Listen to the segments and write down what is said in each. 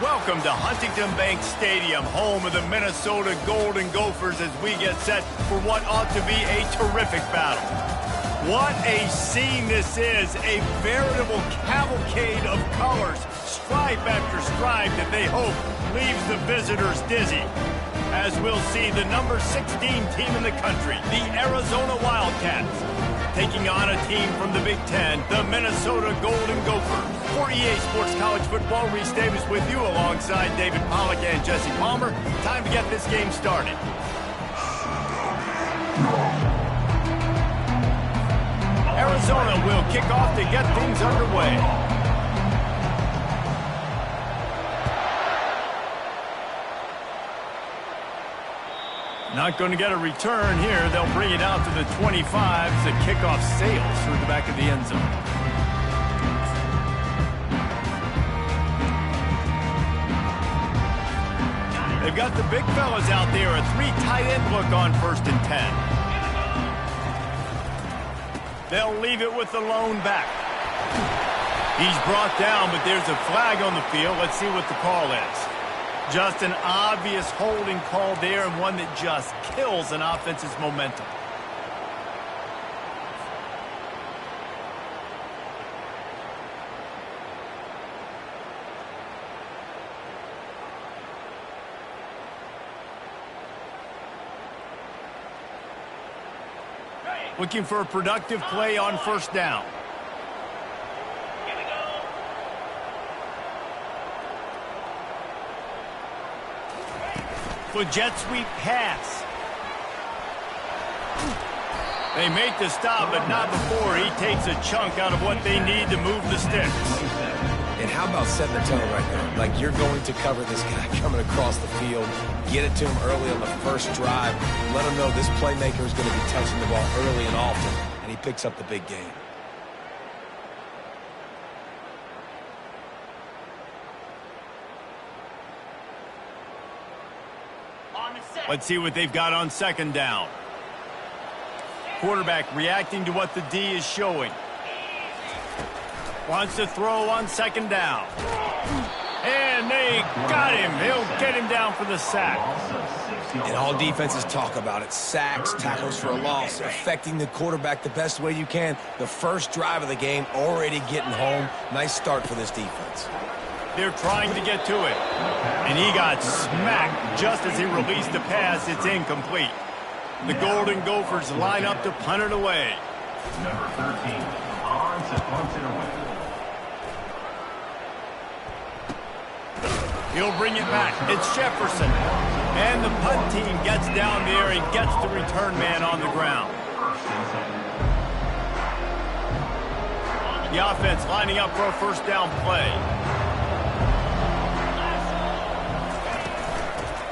Welcome to Huntington Bank Stadium, home of the Minnesota Golden Gophers, as we get set for what ought to be a terrific battle. What a scene this is, a veritable cavalcade of colors, stripe after stripe that they hope leaves the visitors dizzy. As we'll see the number 16 team in the country, the Arizona Wildcats, taking on a team from the Big Ten, the Minnesota Golden Gophers. For EA Sports College Football, Reese Davis with you alongside David Pollack and Jesse Palmer. Time to get this game started. Arizona will kick off to get things underway. Not going to get a return here. They'll bring it out to the 25 as the kickoff sails through the back of the end zone. They've got the big fellas out there, a 3 tight end look on 1st and 10. They'll leave it with the lone back. He's brought down, but there's a flag on the field. Let's see what the call is. Just an obvious holding call there, and one that just kills an offense's momentum. Looking for a productive play on 1st down. For jet sweep pass. They make the stop, but not before he takes a chunk out of what they need to move the sticks. And how about setting the tone right now? Like, you're going to cover this guy coming across the field. Get it to him early on the first drive. Let him know this playmaker is going to be touching the ball early and often, and he picks up the big game. Let's see what they've got on 2nd down. Quarterback reacting to what the D is showing. Wants to throw on 2nd down. And they got him. They'll get him down for the sack. And all defenses talk about it. Sacks, tackles for a loss, affecting the quarterback the best way you can. The first drive of the game, already getting home. Nice start for this defense. They're trying to get to it. And he got smacked just as he released the pass. It's incomplete. The Golden Gophers line up to punt it away. Number 13, Arms and punts it away. He'll bring it back. It's Jefferson. And the punt team gets down there and gets the return man on the ground. The offense lining up for a 1st down play.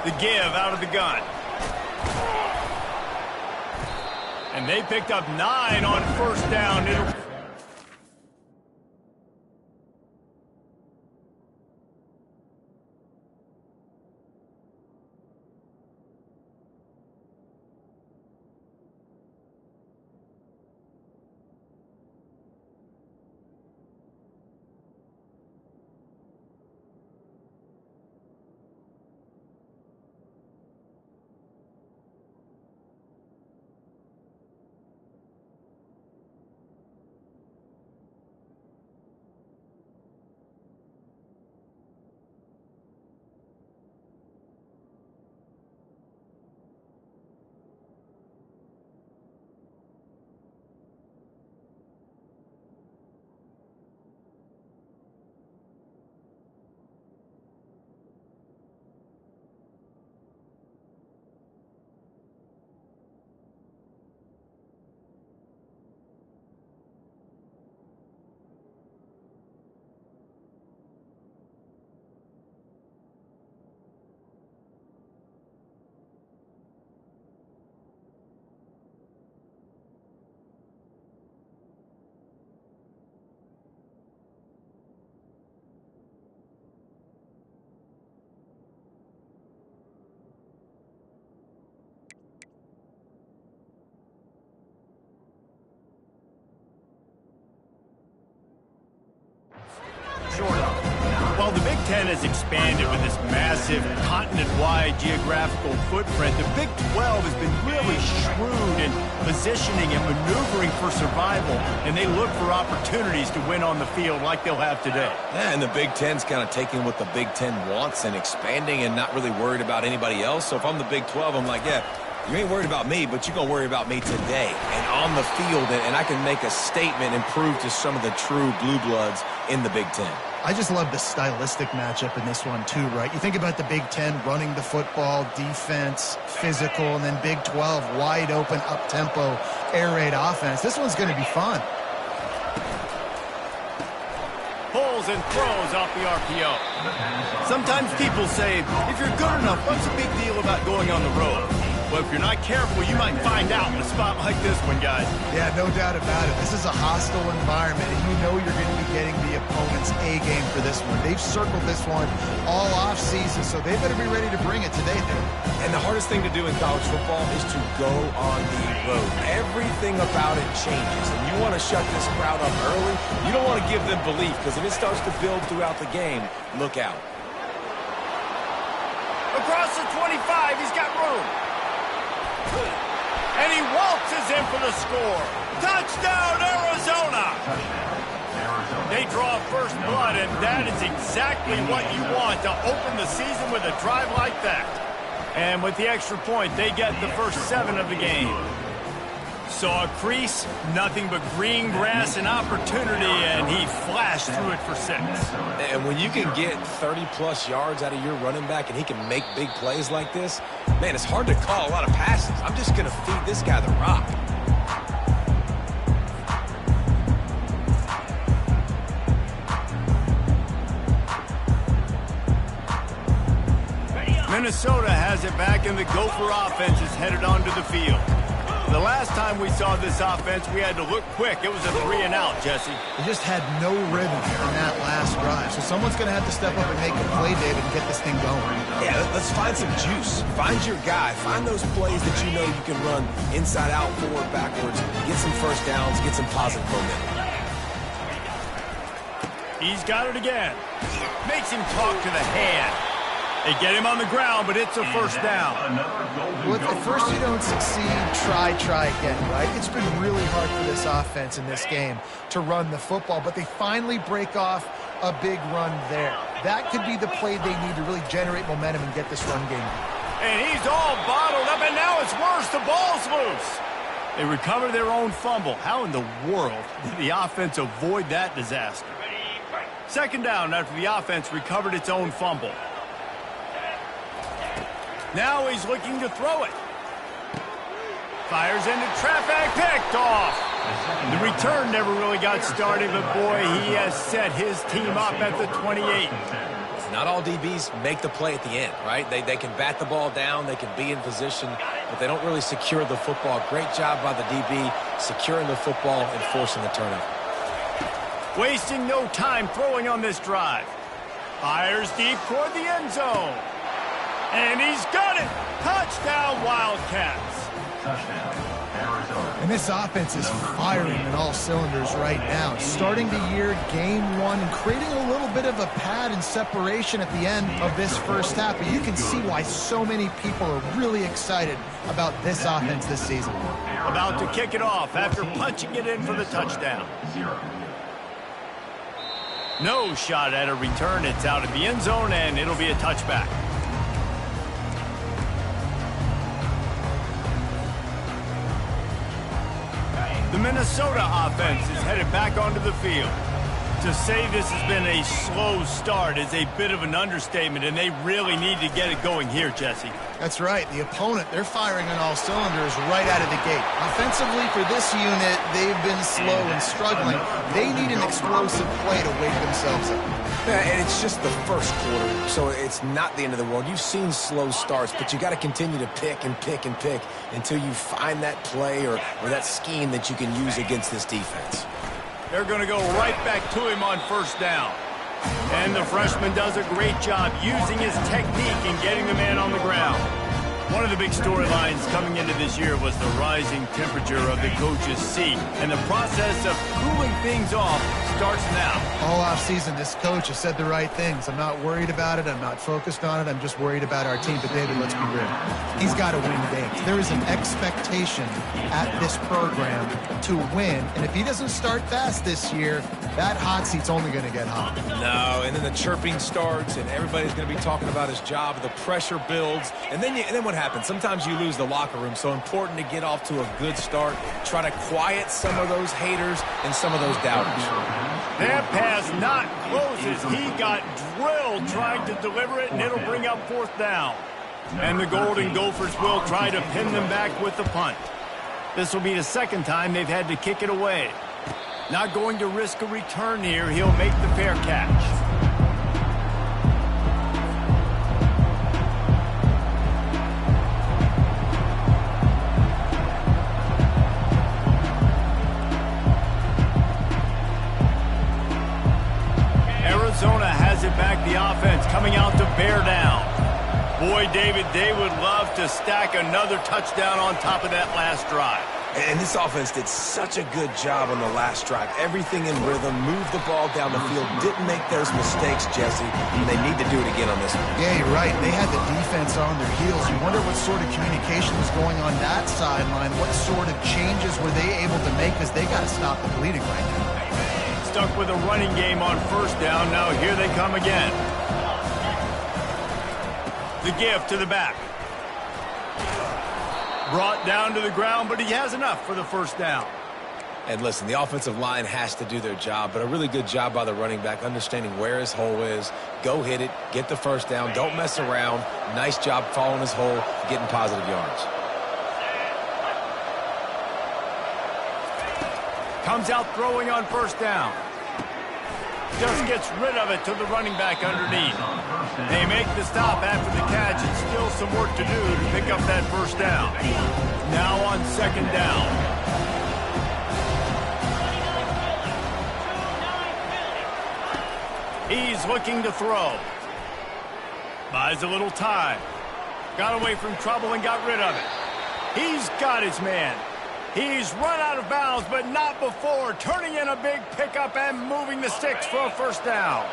The give out of the gun. And they picked up 9 on 1st down. Well, the Big Ten has expanded with this massive continent-wide geographical footprint. The Big 12 has been really shrewd in positioning and maneuvering for survival, and they look for opportunities to win on the field like they'll have today. Yeah, and the Big Ten's kind of taking what the Big Ten wants and expanding and not really worried about anybody else. So if I'm the Big 12, I'm like, yeah, you ain't worried about me, but you're going to worry about me today and on the field, and I can make a statement and prove to some of the true blue bloods in the Big Ten. I just love the stylistic matchup in this one too, right? You think about the Big Ten running the football, defense, physical, and then Big 12 wide open, up-tempo, air raid offense. This one's going to be fun. Pulls and throws off the RPO. Sometimes people say, if you're good enough, what's the big deal about going on the road? Well, if you're not careful, you might find out in a spot like this one, guys. Yeah, no doubt about it. This is a hostile environment, and you know you're going to be getting the opponent's A-game for this one. They've circled this one all off-season, so they better be ready to bring it today, dude. And the hardest thing to do in college football is to go on the road. Everything about it changes, and you want to shut this crowd up early. You don't want to give them belief, because if it starts to build throughout the game, look out. Across the 25, he's got room. And he waltzes in for the score. Touchdown, Arizona! They draw first blood, and that is exactly what you want to open the season with a drive like that. And with the extra point, they get the first 7 of the game. Saw a crease, nothing but green grass and opportunity, and he flashed through it for 6. And when you can get 30-plus yards out of your running back and he can make big plays like this, man, it's hard to call a lot of passes. I'm just going to feed this guy the rock. Minnesota has it back, and the Gopher offense is headed onto the field. The last time we saw this offense, we had to look quick. It was a 3-and-out, Jesse. They just had no rhythm in that last drive. So someone's going to have to step up and make a play, David, and get this thing going. Yeah, let's find some juice. Find your guy. Find those plays that you know you can run inside out, forward, backwards. Get some first downs. Get some positive momentum. He's got it again. Makes him talk to the hand. They get him on the ground, but it's a first down. Well, if at first you don't succeed, try again, right? It's been really hard for this offense in this game to run the football, but they finally break off a big run there. That could be the play they need to really generate momentum and get this run game. And he's all bottled up, and now it's worse. The ball's loose. They recover their own fumble. How in the world did the offense avoid that disaster? Second down after the offense recovered its own fumble. Now he's looking to throw it. Fires into traffic, picked off. The return never really got started, but boy, he has set his team up at the 28. Not all DBs make the play at the end, right? They can bat the ball down, they can be in position, but they don't really secure the football. Great job by the DB securing the football and forcing the turnover. Wasting no time throwing on this drive. Fires deep toward the end zone. And he's got it! Touchdown, Wildcats! Touchdown, Arizona. And this offense is firing in all cylinders right now. Starting the year, game 1, and creating a little bit of a pad and separation at the end of this first half. But you can see why so many people are really excited about this offense this season. About to kick it off after punching it in for the touchdown. No shot at a return. It's out of the end zone, and it'll be a touchback. The Minnesota offense is headed back onto the field. To say this has been a slow start is a bit of an understatement, and they really need to get it going here, Jesse. That's right. The opponent, they're firing on all cylinders right out of the gate. Offensively, for this unit, they've been slow and struggling. They need an explosive play to wake themselves up. Yeah, and it's just the first quarter, so it's not the end of the world. You've seen slow starts, but you got to continue to pick and pick and pick until you find that play or that scheme that you can use against this defense. They're going to go right back to him on first down. And the freshman does a great job using his technique and getting the man on the ground. One of the big storylines coming into this year was the rising temperature of the coach's seat and the process of cooling things off starts now. All offseason, this coach has said the right things. I'm not worried about it. I'm not focused on it. I'm just worried about our team. But, David, let's be real. He's got to win games. There is an expectation at this program to win. And if he doesn't start fast this year, that hot seat's only going to get hot. No, and then the chirping starts, and everybody's going to be talking about his job. The pressure builds. And then what happens? Sometimes you lose the locker room. So important to get off to a good start. Try to quiet some of those haters and some of those doubters. That pass not close as he got drilled trying to deliver it, and it'll bring up 4th down. And the Golden Gophers will try to pin them back with the punt. This will be the 2nd time they've had to kick it away. Not going to risk a return here. He'll make the fair catch. Arizona has it back, the offense coming out to bear down. Boy, David, they would love to stack another touchdown on top of that last drive. And this offense did such a good job on the last drive. Everything in rhythm, moved the ball down the field, didn't make those mistakes, Jesse, and they need to do it again on this one. Yeah, you're right. They had the defense on their heels. You wonder what sort of communication was going on that sideline. What sort of changes were they able to make, because they got to stop the bleeding right now. Stuck with a running game on 1st down. Now here they come again. The give to the back. Brought down to the ground, but he has enough for the 1st down. And listen, the offensive line has to do their job, but a really good job by the running back, understanding where his hole is. Go hit it, get the 1st down, don't mess around. Nice job following his hole, getting positive yards. Comes out throwing on 1st down. Just gets rid of it to the running back underneath. They make the stop after the catch, and still some work to do to pick up that 1st down. Now on 2nd down. He's looking to throw. Buys a little time. Got away from trouble and got rid of it. He's got his man. He's run out of bounds, but not before turning in a big pickup and moving the sticks for a 1st down.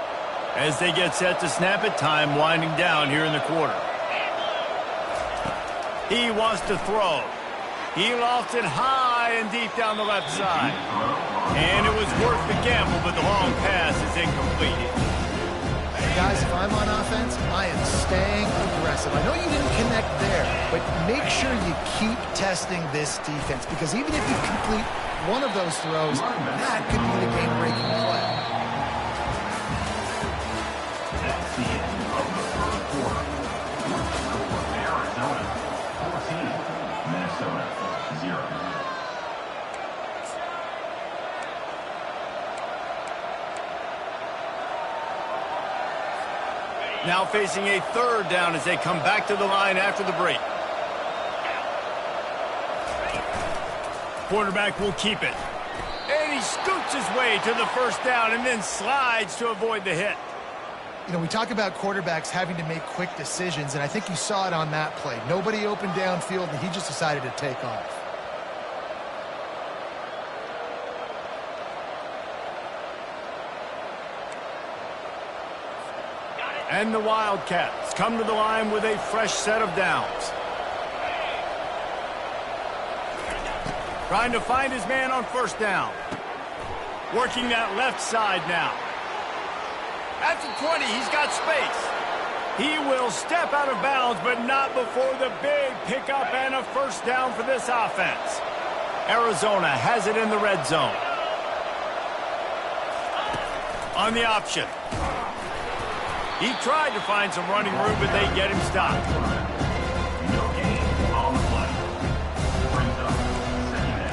As they get set to snap it, time winding down here in the quarter. He wants to throw. He lofts it high and deep down the left side. And it was worth the gamble, but the long pass is incomplete. Guys, if I'm on offense, I am staying aggressive. I know you didn't connect there, but make sure you keep testing this defense, because even if you complete one of those throws, that could be the game-breaking play. That's the end of the 1st quarter. Arizona 14, Minnesota 0. Now facing a 3rd down as they come back to the line after the break. Quarterback will keep it. And he scoots his way to the 1st down and then slides to avoid the hit. You know, we talk about quarterbacks having to make quick decisions, and I think you saw it on that play. Nobody opened downfield, and he just decided to take off. And the Wildcats come to the line with a fresh set of downs. Trying to find his man on 1st down. Working that left side now. At the 20, he's got space. He will step out of bounds, but not before the big pickup and a 1st down for this offense. Arizona has it in the red zone. On the option. He tried to find some running room, but they get him stopped. No gain on the play. Brings up 2nd down.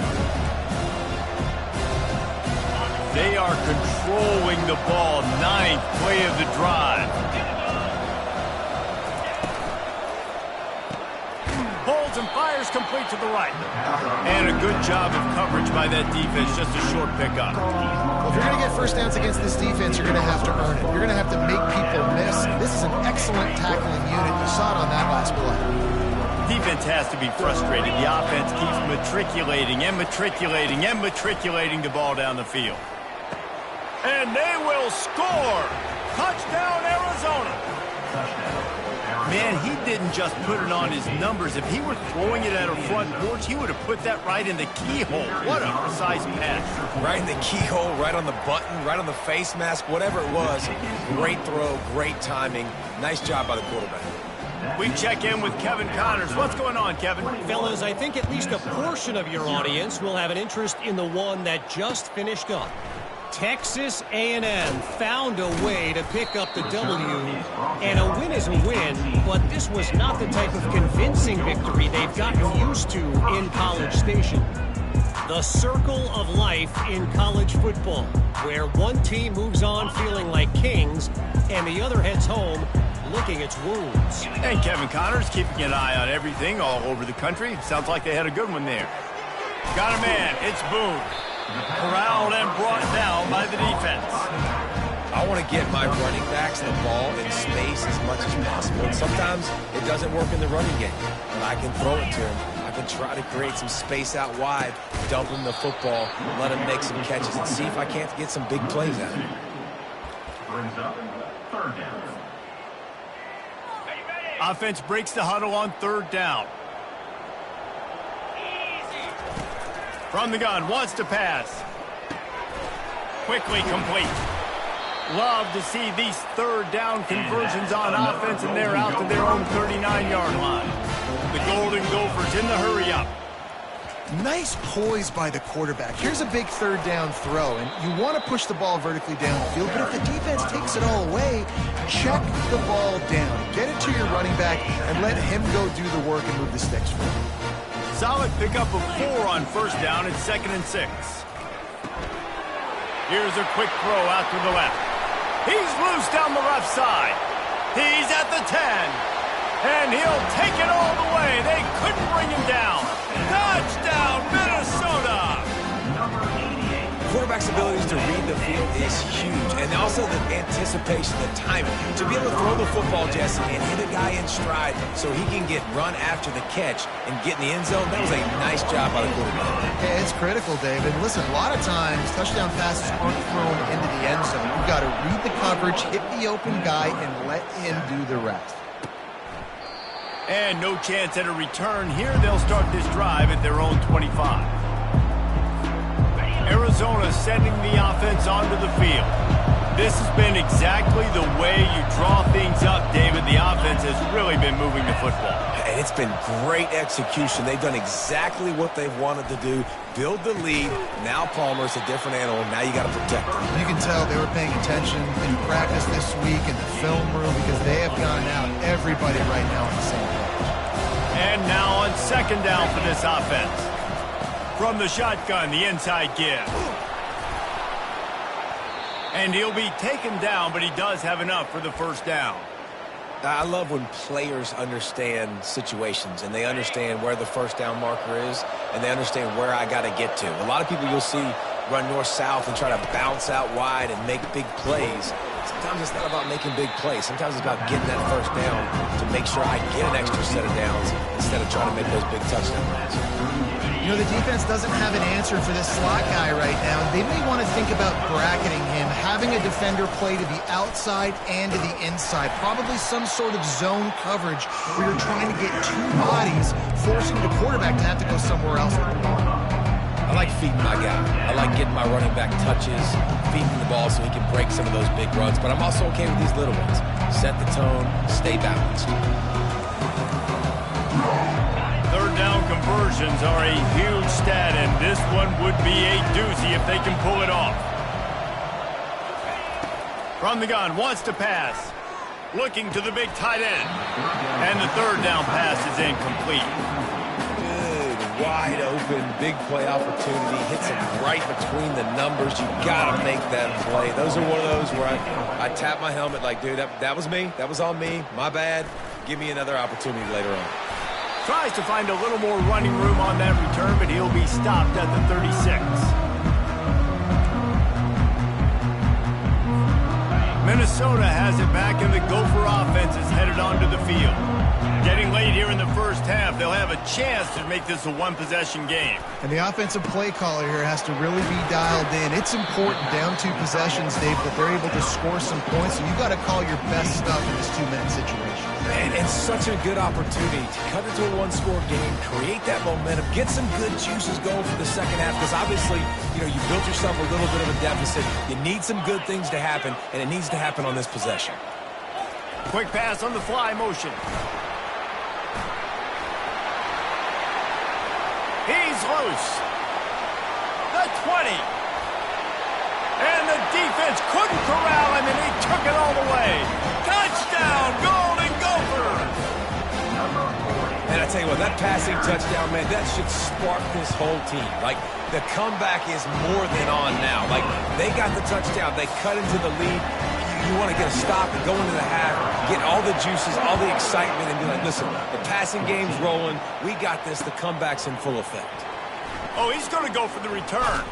They are controlling the ball. 9th play of the drive. Holds and fires complete to the right. And a good job of coverage by that defense. Just a short pickup. Well, if you're going to get 1st downs against this defense, you're going to have to earn it. You're going to have to make people miss. This is an excellent tackling unit. You saw it on that last play. Defense has to be frustrated. The offense keeps matriculating and matriculating and matriculating the ball down the field. And they will score. Touchdown, Arizona. Man, he didn't just put it on his numbers. If he were throwing it at a front porch, he would have put that right in the keyhole. What a precise pass. Right in the keyhole, right on the button, right on the face mask, whatever it was. Great throw, great timing. Nice job by the quarterback. We check in with Kevin Connors. What's going on, Kevin? Fellas, I think at least a portion of your audience will have an interest in the one that just finished up. Texas A&M found a way to pick up the W, and a win is a win, but this was not the type of convincing victory they've gotten used to in College Station. The circle of life in college football, where one team moves on feeling like kings, and the other heads home licking its wounds. And Kevin Connors keeping an eye on everything all over the country. Sounds like they had a good one there. Got a man. It's Boone. Corralled and brought down by the defense. I want to get my running backs the ball in space as much as possible. And sometimes it doesn't work in the running game, but I can throw it to him. I can try to create some space out wide, dump him the football, let him make some catches, and see if I can't get some big plays out of him. Brings up third down. Offense breaks the huddle on third down. From the gun, wants to pass. Quickly complete. Love to see these third down conversions on offense, and they're out to their own 39-yard line. The Golden Gophers in the hurry-up. Nice poise by the quarterback. Here's a big third down throw, and you want to push the ball vertically downfield, but if the defense takes it all away, check the ball down. Get it to your running back and let him go do the work and move the sticks for you. Solid pickup of 4 on first down. It's 2nd and 6. Here's a quick throw out to the left. He's loose down the left side. He's at the 10. And he'll take it all the way. They couldn't bring him down. Touchdown, Minnesota! Quarterback's abilities to read the field is huge, and also the anticipation, the timing. To be able to throw the football, Jesse, and hit a guy in stride so he can get run after the catch and get in the end zone, that was a nice job by the quarterback. Yeah, it's critical, David. Listen, a lot of times touchdown passes aren't thrown into the end zone. You've got to read the coverage, hit the open guy, and let him do the rest. And no chance at a return here. They'll start this drive at their own 25. Arizona sending the offense onto the field. This has been exactly the way you draw things up, David. The offense has really been moving the football. And it's been great execution. They've done exactly what they've wanted to do. Build the lead. Now Palmer's a different animal. Now you got to protect him. You can tell they were paying attention in practice this week in the film room because they have gotten out everybody right now on the same page. And now on 2nd down for this offense. From the shotgun, the inside give. And he'll be taken down, but he does have enough for the first down. I love when players understand situations and they understand where the first down marker is and they understand where I got to get to. A lot of people you'll see run north-south and try to bounce out wide and make big plays. Sometimes it's not about making big plays. Sometimes it's about getting that first down to make sure I get an extra set of downs instead of trying to make those big touchdown runs. You know, the defense doesn't have an answer for this slot guy right now. They may want to think about bracketing him, having a defender play to the outside and to the inside. Probably some sort of zone coverage where you're trying to get two bodies, forcing the quarterback to have to go somewhere else with the ball. I like feeding my guy. I like getting my running back touches, feeding the ball so he can break some of those big runs. But I'm also okay with these little ones. Set the tone, stay balanced. Third down conversions are a huge stat, and this one would be a doozy if they can pull it off. From the gun, wants to pass. Looking to the big tight end. And the third down pass is incomplete. Wide open, big play opportunity, hits him right between the numbers. You gotta make that play. Those are one of those where I tap my helmet like, dude, that was me. That was on me. My bad. Give me another opportunity later on. Tries to find a little more running room on that return, but he'll be stopped at the 36. Minnesota has it back, and the Gopher offense is headed onto the field. Getting late here in the first half, they'll have a chance to make this a one-possession game. And the offensive play caller here has to really be dialed in. It's important down 2 possessions, Dave, that they're able to score some points. So you got to call your best stuff in this 2-minute situation. And it's such a good opportunity to cut into a one-score game, create that momentum, get some good juices going for the second half. Because obviously, you built yourself a little bit of a deficit. You need some good things to happen, and it needs to happen on this possession. Quick pass on the fly motion. He's loose. The 20. And the defense couldn't corral him, and he took it all the way. Touchdown, Golden Gophers! And I tell you what, that passing touchdown, man, that should spark this whole team. Like, the comeback is more than on now. Like, they got the touchdown. They cut into the lead. You want to get a stop and go into the half, get all the juices, all the excitement, and be like, listen, the passing game's rolling. We got this. The comeback's in full effect. Oh, he's going to go for the return.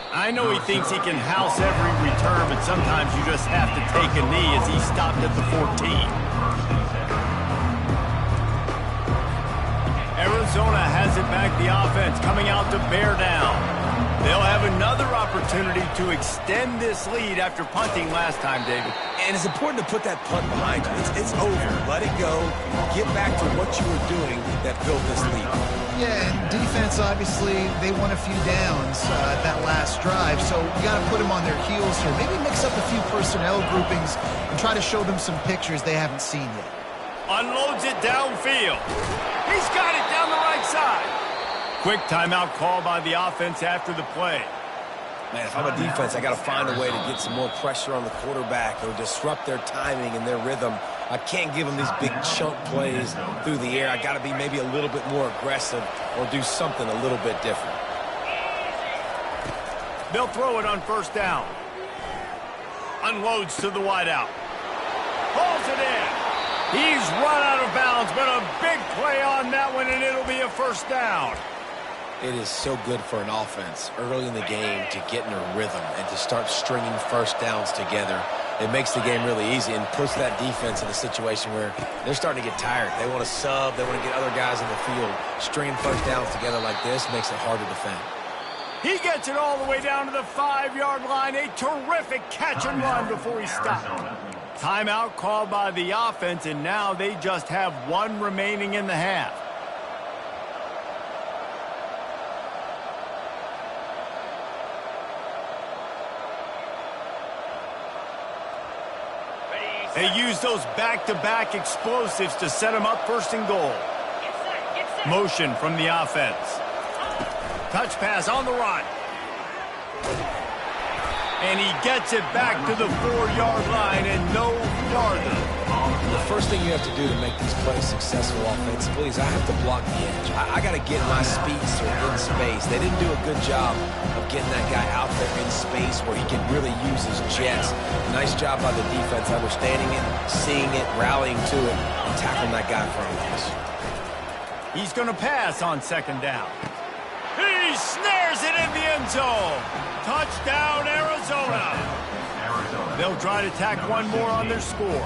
I know he thinks he can house every return, but sometimes you just have to take a knee as he stopped at the 14. Arizona has it back, the offense coming out to bear down. They'll have another opportunity to extend this lead after punting last time, David. And it's important to put that punt behind you. It's over. Let it go. Get back to what you were doing that built this lead. Yeah, and defense, obviously, they won a few downs that last drive, so you got to put them on their heels here. Maybe mix up a few personnel groupings and try to show them some pictures they haven't seen yet. Unloads it downfield. He's got it down the right side. Quick timeout call by the offense after the play. Man, if I'm a defense, I got to find a way to get some more pressure on the quarterback or disrupt their timing and their rhythm. I can't give them these big chunk plays through the air. I got to be maybe a little bit more aggressive or do something a little bit different. They'll throw it on first down. Unloads to the wideout. Pulls it in. He's run out of bounds, but a big play on that one, and it'll be a first down. It is so good for an offense early in the game to get in a rhythm and to start stringing first downs together. It makes the game really easy and puts that defense in a situation where they're starting to get tired. They want to sub. They want to get other guys in the field. Stringing first downs together like this makes it hard to defend. He gets it all the way down to the 5-yard line. A terrific catch and run before he stopped. Timeout called by the offense, and now they just have one remaining in the half. They use those back-to-back explosives to set them up first and goal. Motion from the offense. Touch pass on the run. And he gets it back to the 4-yard line and no farther. The first thing you have to do to make these plays successful offensively is I have to block the edge. I got to get my speedster in space. They didn't do a good job of getting that guy out there in space where he can really use his jets. Nice job by the defense understanding it, seeing it, rallying to it, and tackling that guy in front of us. He's going to pass on second down. He snares it in the end zone. Touchdown, Arizona. They'll try to tack one more on their score.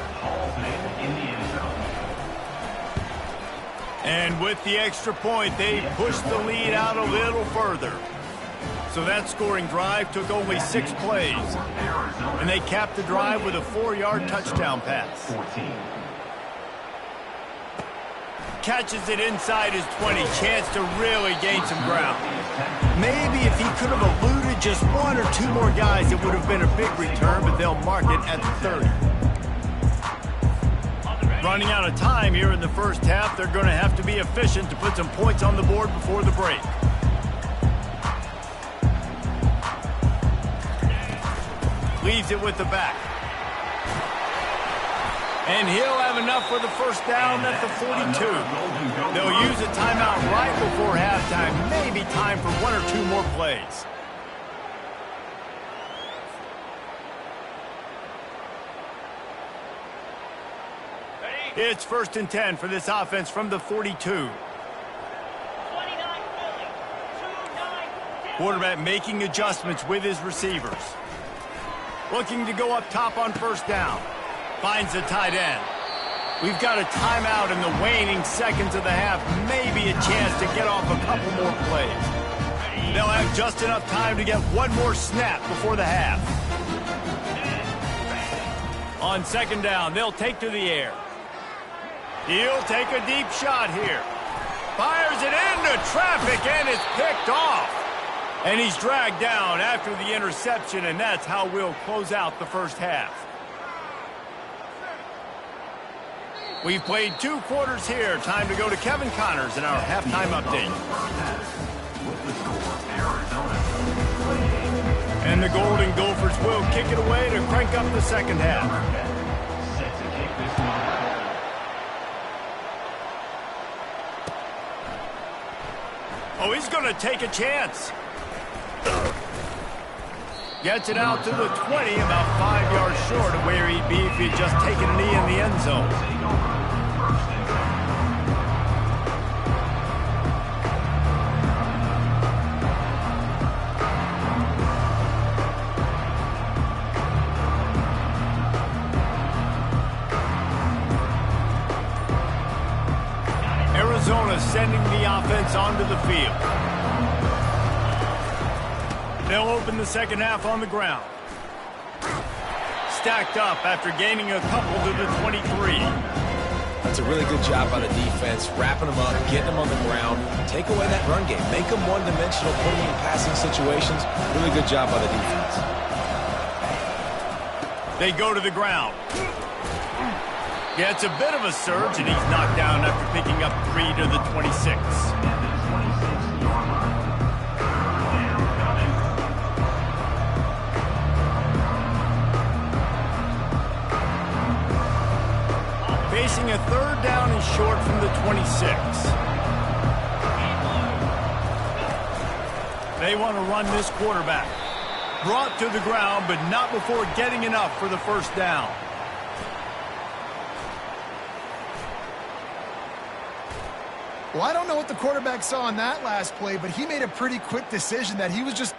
And with the extra point, they pushed the lead out a little further. So that scoring drive took only 6 plays. And they capped the drive with a 4-yard touchdown pass. Catches it inside his 20. Chance to really gain some ground. Maybe if he could have eluded just 1 or 2 more guys, it would have been a big return, but they'll mark it at the 30. Running out of time here in the first half, they're going to have to be efficient to put some points on the board before the break. Leaves it with the back. And he'll have enough for the first down at the 42. They'll use a timeout right before halftime. Maybe time for 1 or 2 more plays. It's 1st and 10 for this offense from the 42. Quarterback making adjustments with his receivers. Looking to go up top on first down. Finds the tight end. We've got a timeout in the waning seconds of the half. Maybe a chance to get off a couple more plays. They'll have just enough time to get one more snap before the half. On second down, they'll take to the air. He'll take a deep shot here. Fires it into traffic, and it's picked off. And he's dragged down after the interception, and that's how we'll close out the first half. We've played 2 quarters here. Time to go to Kevin Connors in our halftime update. And the Golden Gophers will kick it away to crank up the second half. Oh, he's going to take a chance. Gets it out to the 20, about 5 yards short of where he'd be if he'd just taken a knee in the end zone. Arizona sending the offense onto the field. They'll open the second half on the ground. Stacked up after gaining a couple to the 23. That's a really good job by the defense, wrapping them up, getting them on the ground, take away that run game, make them one-dimensional, put them in passing situations. Really good job by the defense. They go to the ground. Gets a bit of a surge, and he's knocked down after picking up 3 to the 26. Facing a third down and short from the 26. They want to run this quarterback. Brought to the ground, but not before getting enough for the first down. Well, I don't know what the quarterback saw on that last play, but he made a pretty quick decision that he was just...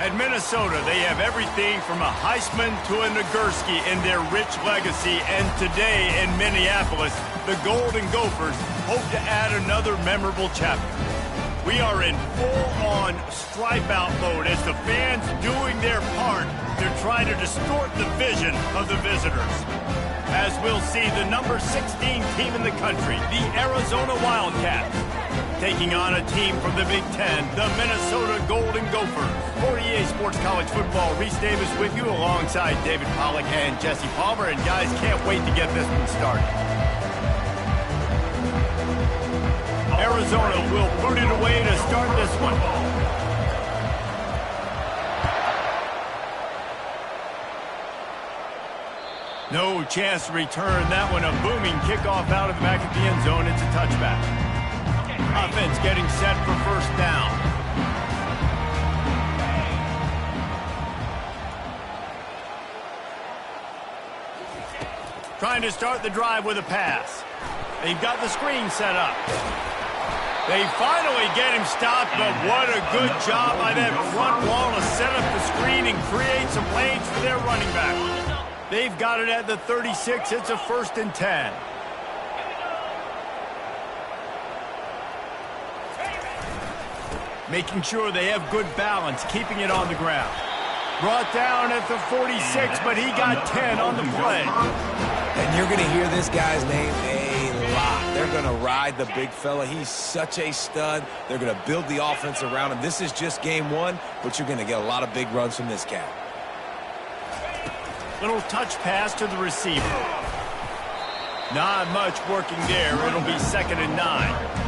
At Minnesota, they have everything from a Heisman to a Nagurski in their rich legacy. And today in Minneapolis, the Golden Gophers hope to add another memorable chapter. We are in full-on stripe-out mode as the fans doing their part to try to distort the vision of the visitors. As we'll see the number 16 team in the country, the Arizona Wildcats, taking on a team from the Big Ten, the Minnesota Golden Gophers. For EA Sports College Football, Reese Davis with you alongside David Pollack and Jesse Palmer. And guys, can't wait to get this one started. Arizona will boot it away to start this one. No chance to return that one. A booming kickoff out of the back of the end zone. It's a touchback. Offense getting set for first down. Trying to start the drive with a pass. They've got the screen set up. They finally get him stopped, but what a good job by that front wall to set up the screen and create some lanes for their running back. They've got it at the 36. It's a 1st and 10. Making sure they have good balance, keeping it on the ground. Brought down at the 46, but he got 10 on the play. And you're going to hear this guy's name a lot. They're going to ride the big fella. He's such a stud. They're going to build the offense around him. This is just game one, but you're going to get a lot of big runs from this cat. Little touch pass to the receiver. Not much working there. It'll be 2nd and 9.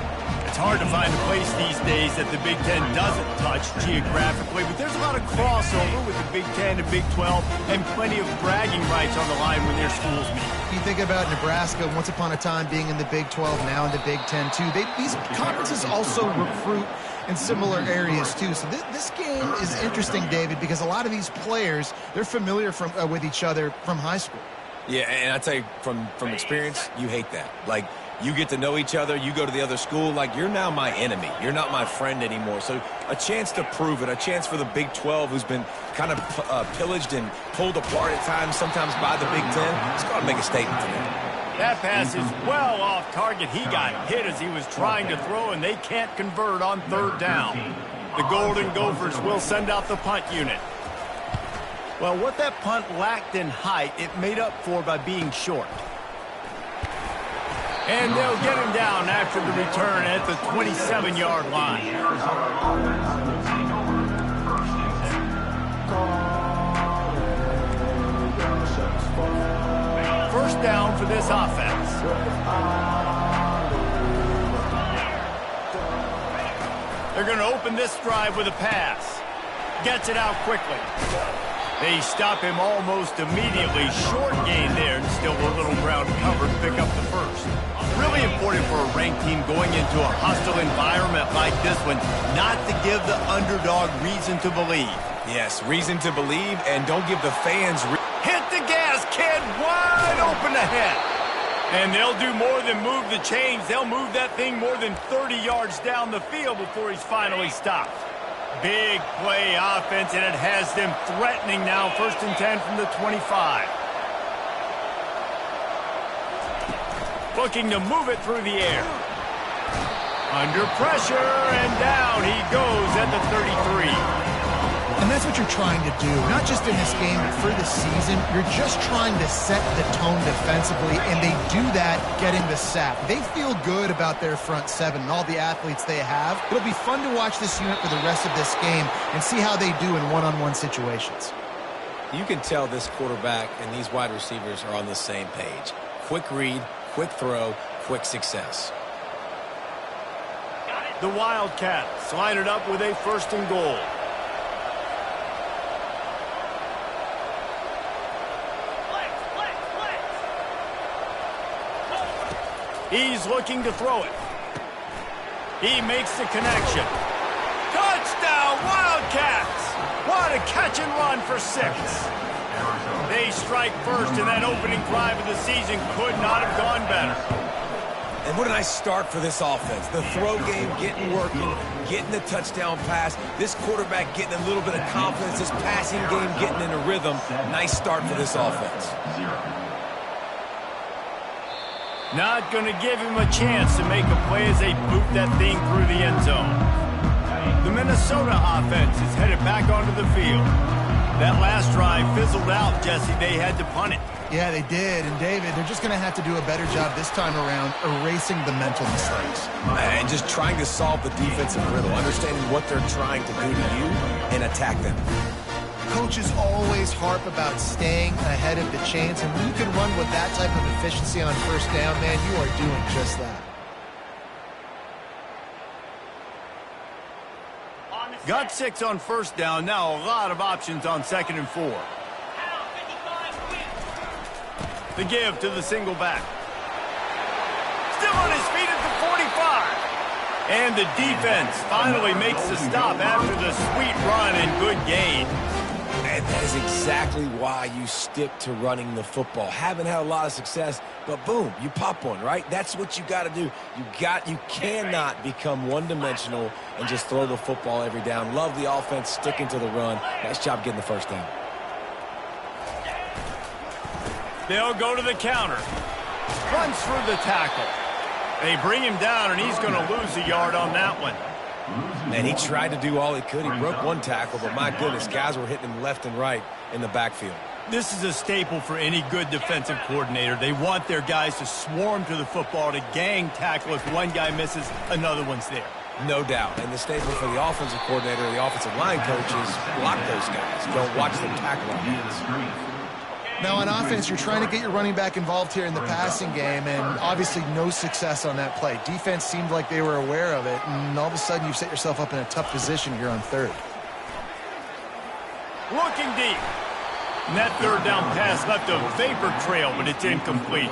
It's hard to find a place these days that the Big Ten doesn't touch geographically, but there's a lot of crossover with the Big Ten and Big 12 and plenty of bragging rights on the line when their schools meet. You think about Nebraska once upon a time being in the Big 12, now in the Big 10 too. These conferences also recruit in similar areas too. So this game is interesting, David, because a lot of these players, they're familiar with each other from high school. Yeah, and I tell you from experience, you hate that. Like, you get to know each other, you go to the other school, like, you're now my enemy. You're not my friend anymore. So a chance to prove it, a chance for the Big 12, who's been kind of pillaged and pulled apart at times, sometimes by the Big 10. It's got to make a statement to them. That pass is well off target. He got hit as he was trying to throw, and they can't convert on 3rd down. The Golden Gophers will send out the punt unit. Well, what that punt lacked in height, it made up for by being short. And they'll get him down after the return at the 27-yard line. First down for this offense. They're going to open this drive with a pass. Gets it out quickly. They stop him almost immediately. Short gain there, and still a little ground cover to pick up the first. Really important for a ranked team going into a hostile environment like this one, not to give the underdog reason to believe. Yes, reason to believe, and don't give the fans... Hit the gas, kid! Wide open ahead. And they'll do more than move the chains. They'll move that thing more than 30 yards down the field before he's finally stopped. Big play offense, and it has them threatening now. 1st and 10 from the 25. Looking to move it through the air. Under pressure, and down he goes at the 33. And that's what you're trying to do, not just in this game, but for the season. You're just trying to set the tone defensively, and they do that getting the sack. They feel good about their front seven and all the athletes they have. It'll be fun to watch this unit for the rest of this game and see how they do in one-on-one situations. You can tell this quarterback and these wide receivers are on the same page. Quick read, quick throw, quick success. The Wildcats line it up with a 1st and goal. He's looking to throw it. He makes the connection. Touchdown, Wildcats! What a catch and run for 6. They strike first, and that opening drive of the season could not have gone better. And what a nice start for this offense. The throw game getting working, getting the touchdown pass. This quarterback getting a little bit of confidence. This passing game getting in a rhythm. Nice start for this offense. Not going to give him a chance to make a play as they boot that thing through the end zone. The Minnesota offense is headed back onto the field. That last drive fizzled out, Jesse. They had to punt it. Yeah, they did. And, David, they're just going to have to do a better job this time around erasing the mental mistakes. And just trying to solve the defensive riddle, understanding what they're trying to do to you and attack them. Coaches always harp about staying ahead of the chains, and when you can run with that type of efficiency on first down, man, you are doing just that. Got 6 on first down. Now a lot of options on 2nd and 4. The give to the single back. Still on his feet at the 45. And the defense finally makes the stop after the sweet run and good gain. And that is exactly why you stick to running the football. Haven't had a lot of success, but boom, you pop one, right? That's what you got to do. You cannot become one-dimensional and just throw the football every down. Love the offense sticking to the run. Nice job getting the first down. They'll go to the counter. Runs through the tackle. They bring him down, and he's going to lose a yard on that one. Man, he tried to do all he could. He broke one tackle, but my goodness, guys were hitting him left and right in the backfield. This is a staple for any good defensive coordinator. They want their guys to swarm to the football, to gang tackle. If one guy misses, another one's there. No doubt. And the staple for the offensive coordinator, the offensive line coaches, block those guys. Don't watch them tackle on hands. Now, on offense, you're trying to get your running back involved here in the passing game, and obviously no success on that play. Defense seemed like they were aware of it, and all of a sudden you've set yourself up in a tough position here on 3rd. Looking deep. And that 3rd down pass left a vapor trail, but it's incomplete.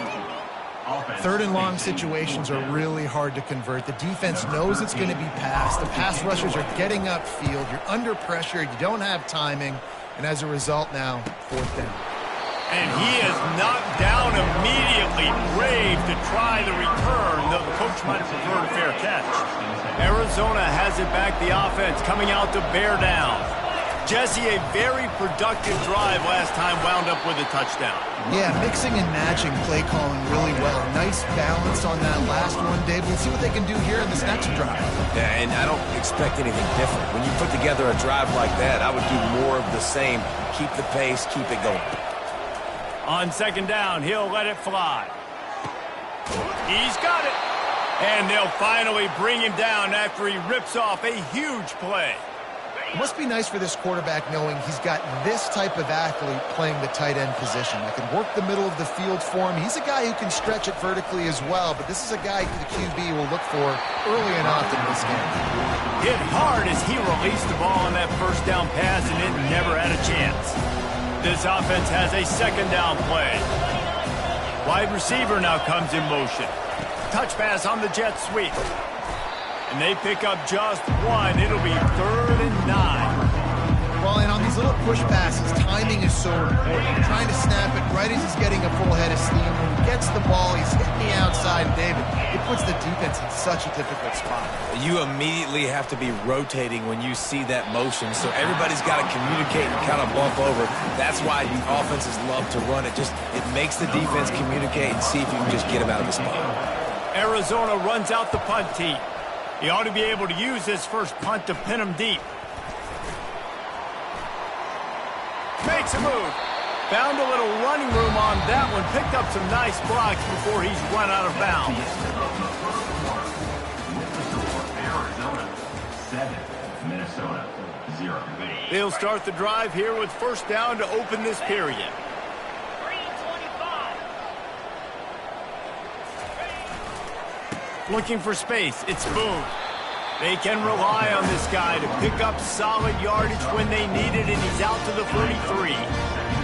3rd and long situations are really hard to convert. The defense knows it's going to be passed. The pass rushers are getting upfield. You're under pressure. You don't have timing. And as a result now, 4th down. And he is knocked down immediately. Brave to try the return. The coach might have preferred a fair catch. Arizona has it back. The offense coming out to bear down. Jesse, a very productive drive last time, wound up with a touchdown. Yeah, mixing and matching play calling really well. Nice balance on that last one, Dave. Let's see what they can do here in this next drive. Yeah, and I don't expect anything different. When you put together a drive like that, I would do more of the same. Keep the pace, keep it going. On 2nd down, he'll let it fly. He's got it. And they'll finally bring him down after he rips off a huge play. It must be nice for this quarterback knowing he's got this type of athlete playing the tight end position. That can work the middle of the field for him. He's a guy who can stretch it vertically as well, but this is a guy who the QB will look for early and often in this game. Hit hard as he released the ball on that 1st down pass, and it never had a chance. This offense has a 2nd down play. Wide receiver now comes in motion. Touch pass on the jet sweep. And they pick up just one. It'll be 3rd and 9. Well, and on these little push passes, timing is so important. You're trying to snap it right as he's getting a full head of steam. When he gets the ball, he's hitting the outside, David. It puts the defense in such a difficult spot. You immediately have to be rotating when you see that motion, so everybody's got to communicate and kind of bump over. That's why the offenses love to run it. It makes the defense communicate and see if you can just get him out of the spot. Arizona runs out the punt team. He ought to be able to use his first punt to pin him deep. Makes a move. Found a little running room on that one. Picked up some nice blocks before he's run out of bounds. Arizona 7, Minnesota 0. They'll start the drive here with 1st down to open this period. Looking for space. It's Boone. They can rely on this guy to pick up solid yardage when they need it, and he's out to the 43.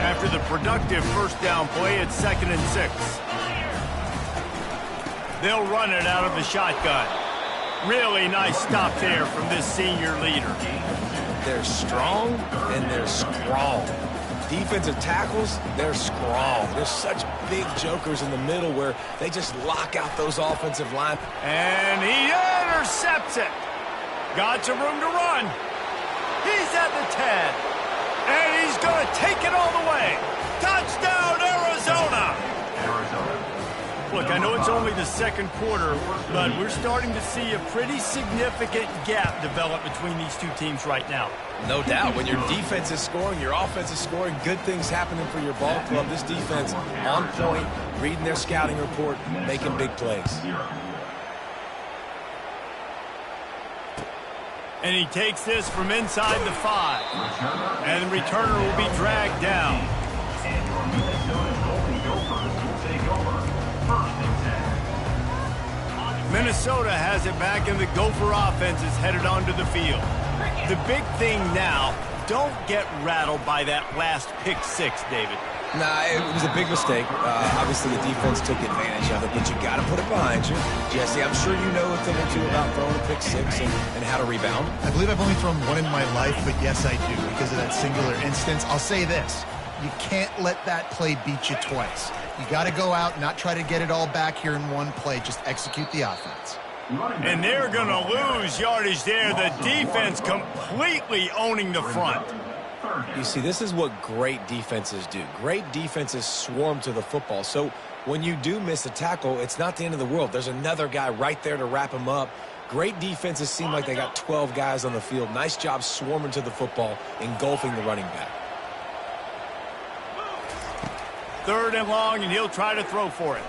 After the productive 1st down play, it's 2nd and 6. They'll run it out of the shotgun. Really nice stop there from this senior leader. They're strong and they're strong. defensive tackles, they're strong. There's such big jokers in the middle where they just lock out those offensive line. And he intercepts it. Got some room to run. He's at the 10. And he's going to take it all the way. Touchdown, Arizona! Look, I know it's only the second quarter, but we're starting to see a pretty significant gap develop between these two teams right now. No doubt. When your defense is scoring, your offense is scoring, good things happening for your ball club. This defense on point, reading their scouting report, making big plays. And he takes this from inside the 5. And the returner will be dragged down. And your Minnesota Golden Gophers will take over. 1st and 10. Minnesota has it back, and the Gopher offense is headed onto the field. The big thing now, don't get rattled by that last pick 6, David. Nah, it was a big mistake. Obviously, the defense took advantage of it, but you got to put it behind you. Jesse, I'm sure you know a thing or two about throwing a pick 6 and how to rebound. I believe I've only thrown one in my life, but yes, I do, because of that singular instance. I'll say this. You can't let that play beat you twice. You got to go out and not try to get it all back here in one play. Just execute the offense. And they're going to lose yardage there. The defense completely owning the front. You see, this is what great defenses do. Great defenses swarm to the football. So when you do miss a tackle, it's not the end of the world. There's another guy right there to wrap him up. Great defenses seem like they got 12 guys on the field. Nice job swarming to the football, engulfing the running back. 3rd and long, and he'll try to throw for it.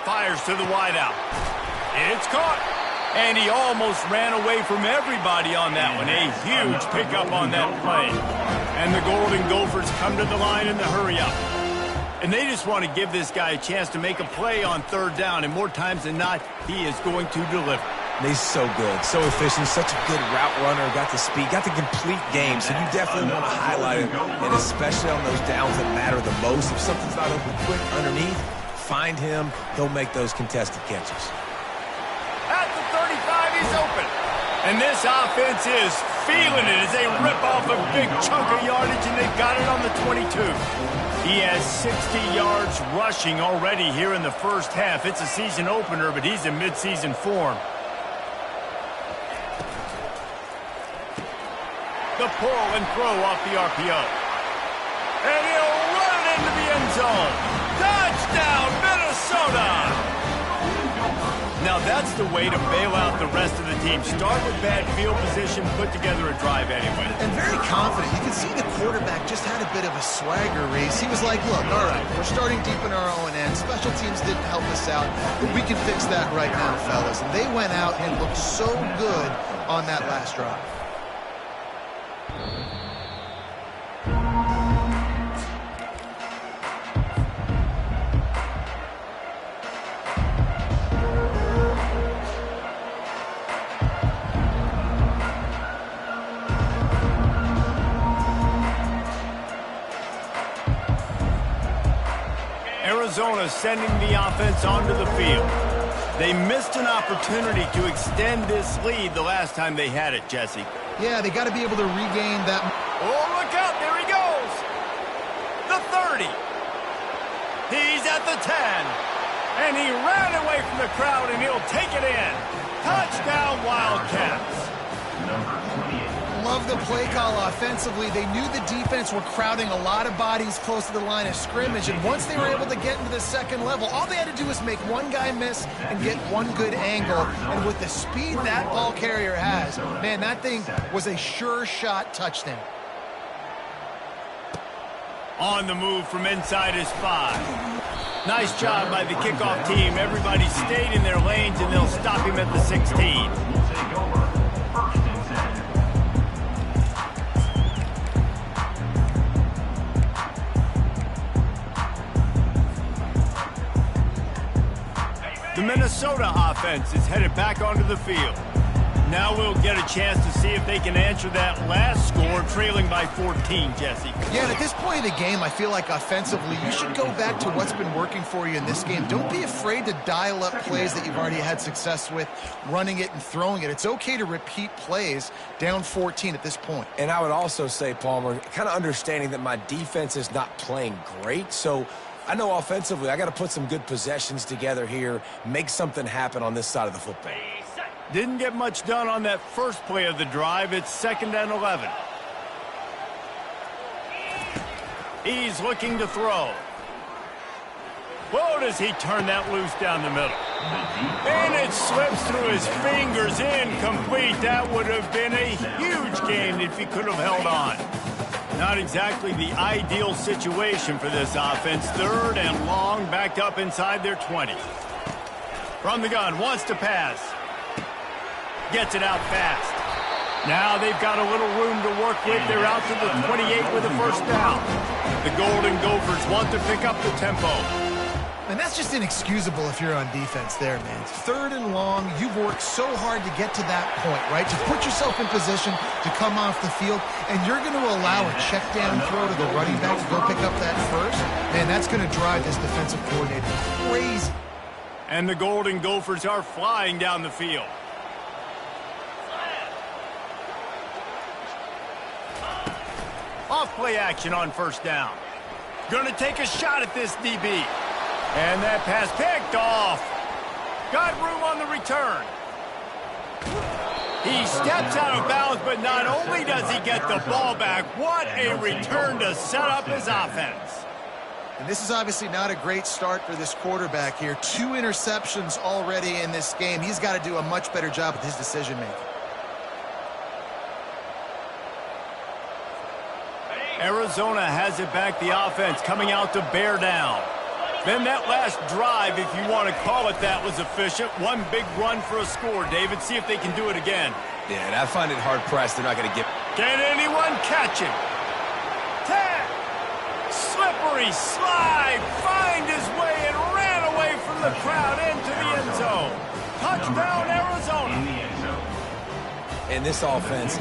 Fires to the wideout. It's caught. And he almost ran away from everybody on that one. A huge pickup on that play. And the Golden Gophers come to the line in the hurry-up. And they just want to give this guy a chance to make a play on 3rd down. And more times than not, he is going to deliver. He's so good, so efficient, such a good route runner, got the speed, got the complete game. So you definitely want to highlight him, and especially on those downs that matter the most. If something's not open quick underneath, find him. He'll make those contested catches. At the 35, he's open. And this offense is feeling it as they rip off a big chunk of yardage, and they've got it on the 22. He has 60 yards rushing already here in the first half. It's a season opener, but he's in midseason form. The pull and throw off the RPO. And he'll run it into the end zone. Touchdown, Minnesota! Now that's the way to bail out the rest of the team. Start with bad field position, put together a drive anyway. And very confident. You can see the quarterback just had a bit of a swagger, Reese. He was like, look, all right, we're starting deep in our own end. Special teams didn't help us out, but we can fix that right now, fellas. And they went out and looked so good on that last drive. Arizona sending the offense onto the field. They missed an opportunity to extend this lead the last time they had it, Jesse. Yeah, they got to be able to regain that. Oh, look out. There he goes. The 30. He's at the 10. And he ran away from the crowd, and he'll take it in. Touchdown, Wildcats. Love the play call offensively. They knew the defense were crowding a lot of bodies close to the line of scrimmage, and once they were able to get into the second level, all they had to do was make one guy miss and get one good angle. And with the speed that ball carrier has, man, that thing was a sure shot touchdown. On the move from inside his 5. Nice job by the kickoff team. Everybody stayed in their lanes, and they'll stop him at the 16. The Minnesota offense is headed back onto the field. Now we'll get a chance to see if they can answer that last score, trailing by 14, Jesse. Yeah, and at this point of the game, I feel like offensively, you should go back to what's been working for you in this game. Don't be afraid to dial up plays that you've already had success with, running it and throwing it. It's okay to repeat plays down 14 at this point. And I would also say, Palmer, kind of understanding that my defense is not playing great, so I know offensively I got to put some good possessions together here, make something happen on this side of the football. Didn't get much done on that first play of the drive. It's 2nd and 11. He's looking to throw. Whoa, does he turn that loose down the middle. And it slips through his fingers, incomplete. That would have been a huge gain if he could have held on. Not exactly the ideal situation for this offense. 3rd and long, backed up inside their 20. From the gun, wants to pass. Gets it out fast. Now they've got a little room to work with. They're out to the 28 with a first down. The Golden Gophers want to pick up the tempo. And that's just inexcusable if you're on defense there, man. 3rd and long, you've worked so hard to get to that point, right? To put yourself in position to come off the field, and you're going to allow a check down throw to the running back to go pick up that first. Man, that's going to drive this defensive coordinator crazy. And the Golden Gophers are flying down the field. Off play action on first down. Gonna take a shot at this DB. And that pass picked off. Got room on the return. He steps out of bounds, but not only does he get the ball back, what a return to set up his offense. And this is obviously not a great start for this quarterback here. 2 interceptions already in this game. He's got to do a much better job with his decision-making. Arizona has it back, the offense coming out to bear down. Then that last drive, if you want to call it that, was efficient. One big run for a score, David. See if they can do it again. Yeah, and I find it hard-pressed. They're not going to get... Can anyone catch him? 10. Slippery slide. Find his way and ran away from the crowd into the end zone. Touchdown, Arizona. And this offense is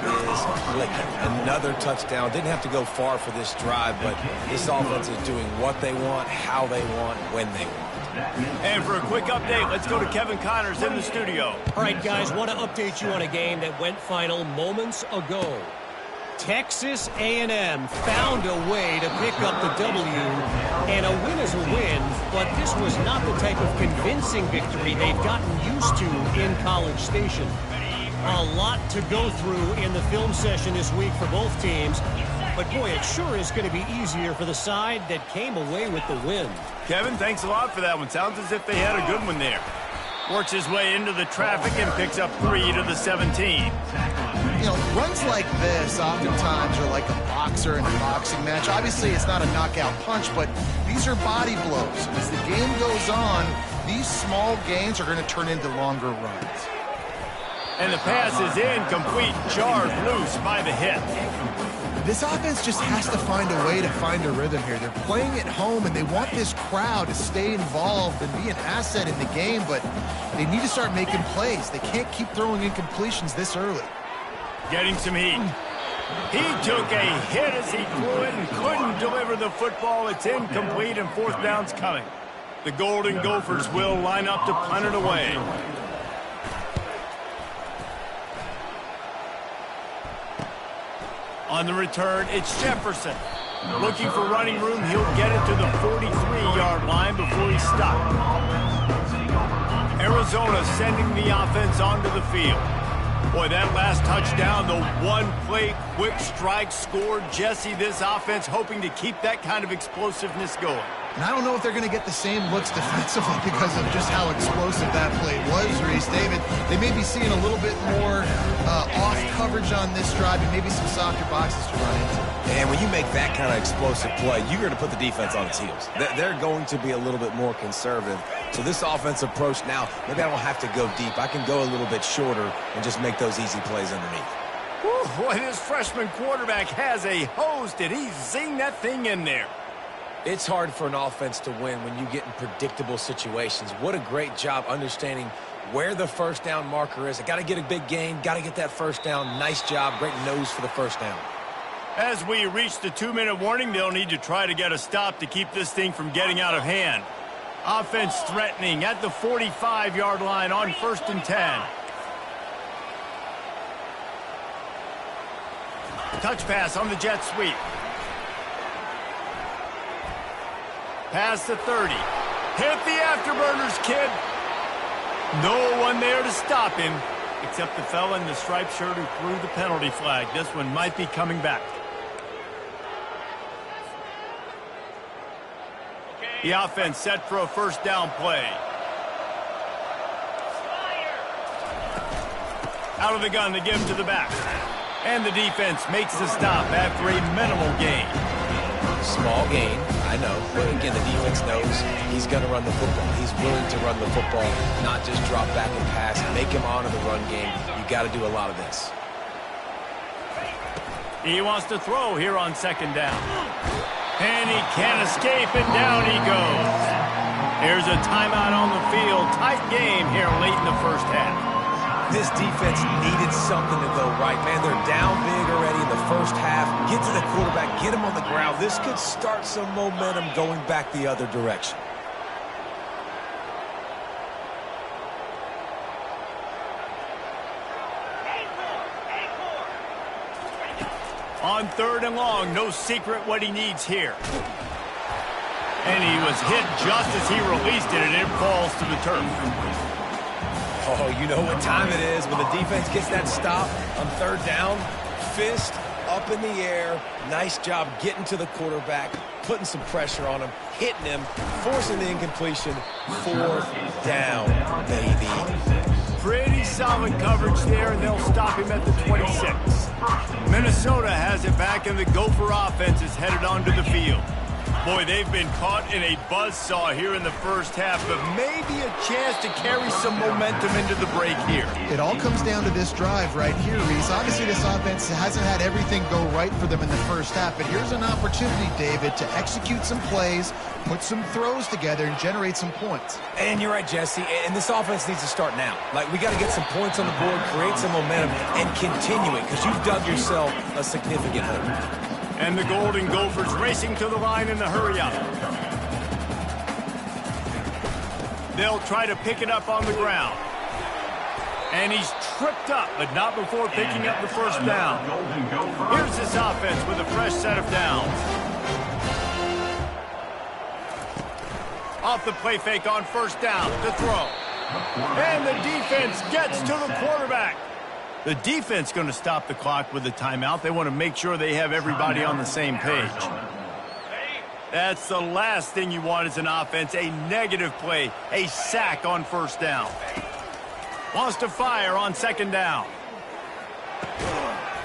clicking. Another touchdown. Didn't have to go far for this drive, but this offense is doing what they want, how they want, when they want. And for a quick update, let's go to Kevin Connors in the studio. All right, guys, want to update you on a game that went final moments ago. Texas A&M found a way to pick up the W, and a win is a win, but this was not the type of convincing victory they've gotten used to in College Station. A lot to go through in the film session this week for both teams. But, boy, it sure is going to be easier for the side that came away with the win. Kevin, thanks a lot for that one. Sounds as if they had a good one there. Works his way into the traffic and picks up 3 to the 17. You know, runs like this oftentimes are like a boxer in a boxing match. Obviously, it's not a knockout punch, but these are body blows. As the game goes on, these small gains are going to turn into longer runs. And the pass is incomplete, jarred loose by the hit. This offense just has to find a way to find a rhythm here. They're playing at home, and they want this crowd to stay involved and be an asset in the game, but they need to start making plays. They can't keep throwing incompletions this early. Getting some heat. He took a hit as he threw it and couldn't deliver the football. It's incomplete, and 4th down's coming. The Golden Gophers will line up to punt it away. On the return, it's Jefferson. Looking for running room, he'll get it to the 43-yard line before he's stopped. Arizona sending the offense onto the field. Boy, that last touchdown, the one-play quick strike score. Jesse, this offense hoping to keep that kind of explosiveness going. And I don't know if they're going to get the same looks defensively because of just how explosive that play was, Reese. David, they may be seeing a little bit more off coverage on this drive and maybe some softer boxes to run into. And when you make that kind of explosive play, you're going to put the defense on its heels. They're going to be a little bit more conservative. So this offensive approach now, maybe I don't have to go deep. I can go a little bit shorter and just make those easy plays underneath. Whew, boy, this freshman quarterback has a hose. Did he zing that thing in there? It's hard for an offense to win when you get in predictable situations. What a great job understanding where the first down marker is. I got to get a big gain, got to get that first down. Nice job, great nose for the first down. As we reach the 2-minute warning, they'll need to try to get a stop to keep this thing from getting out of hand. Offense threatening at the 45-yard line on 1st and 10. Touch pass on the jet sweep. Past the 30. Hit the afterburners, kid. No one there to stop him, except the fella in the striped shirt who threw the penalty flag. This one might be coming back. The offense set for a first down play. Out of the gun, they give him to the back. And the defense makes the stop after a minimal gain. Small gain, I know. But again, the defense knows he's going to run the football. He's willing to run the football, not just drop back and pass, make him honor the run game. You got to do a lot of this. He wants to throw here on 2nd down. And he can't escape, and down he goes. Here's a timeout on the field. Tight game here late in the first half. This defense needed something to go right, man. They're down big already in the first half. Get to the quarterback, get him on the ground. This could start some momentum going back the other direction. On 3rd and long, no secret what he needs here. And he was hit just as he released it, and it falls to the turf. Oh, you know what time it is when the defense gets that stop on 3rd down. Fist up in the air. Nice job getting to the quarterback, putting some pressure on him, hitting him, forcing the incompletion. 4th down, baby. Pretty solid coverage there, and they'll stop him at the 26. Minnesota has it back, and the Gopher offense is headed onto the field. Boy, they've been caught in a buzzsaw here in the first half, but maybe a chance to carry some momentum into the break here. It all comes down to this drive right here, Reese. Obviously, this offense hasn't had everything go right for them in the first half, but here's an opportunity, David, to execute some plays, put some throws together, and generate some points. And you're right, Jesse, and this offense needs to start now. Like, we got to get some points on the board, create some momentum, and continue it, because you've dug yourself a significant hole. And the Golden Gophers racing to the line in the hurry-up. They'll try to pick it up on the ground. And he's tripped up, but not before picking up the first down. Here's this offense with a fresh set of downs. Off the play fake on 1st down to throw. And the defense gets to the quarterback. The defense going to stop the clock with a timeout. They want to make sure they have everybody on the same page. That's the last thing you want as an offense, a negative play, a sack on 1st down. Wants to fire on 2nd down.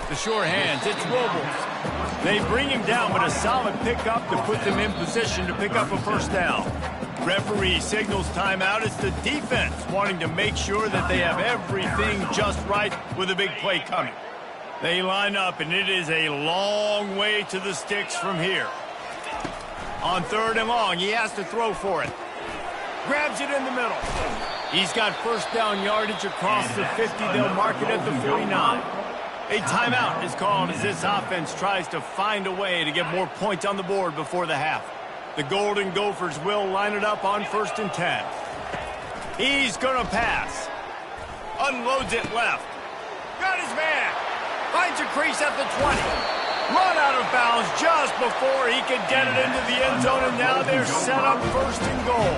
The sure hands, it's Robles. They bring him down, but a solid pickup to put them in position to pick up a 1st down. Referee signals timeout. It's the defense wanting to make sure that they have everything just right with a big play coming. They line up, and it is a long way to the sticks from here. On 3rd and long, he has to throw for it. Grabs it in the middle. He's got 1st down yardage across the 50. They'll mark it at the 49. A timeout is called as this offense tries to find a way to get more points on the board before the half. The Golden Gophers will line it up on 1st and 10. He's going to pass. Unloads it left. Got his man. Finds a crease at the 20. Run out of bounds just before he could get it into the end zone, and now they're set up 1st and goal.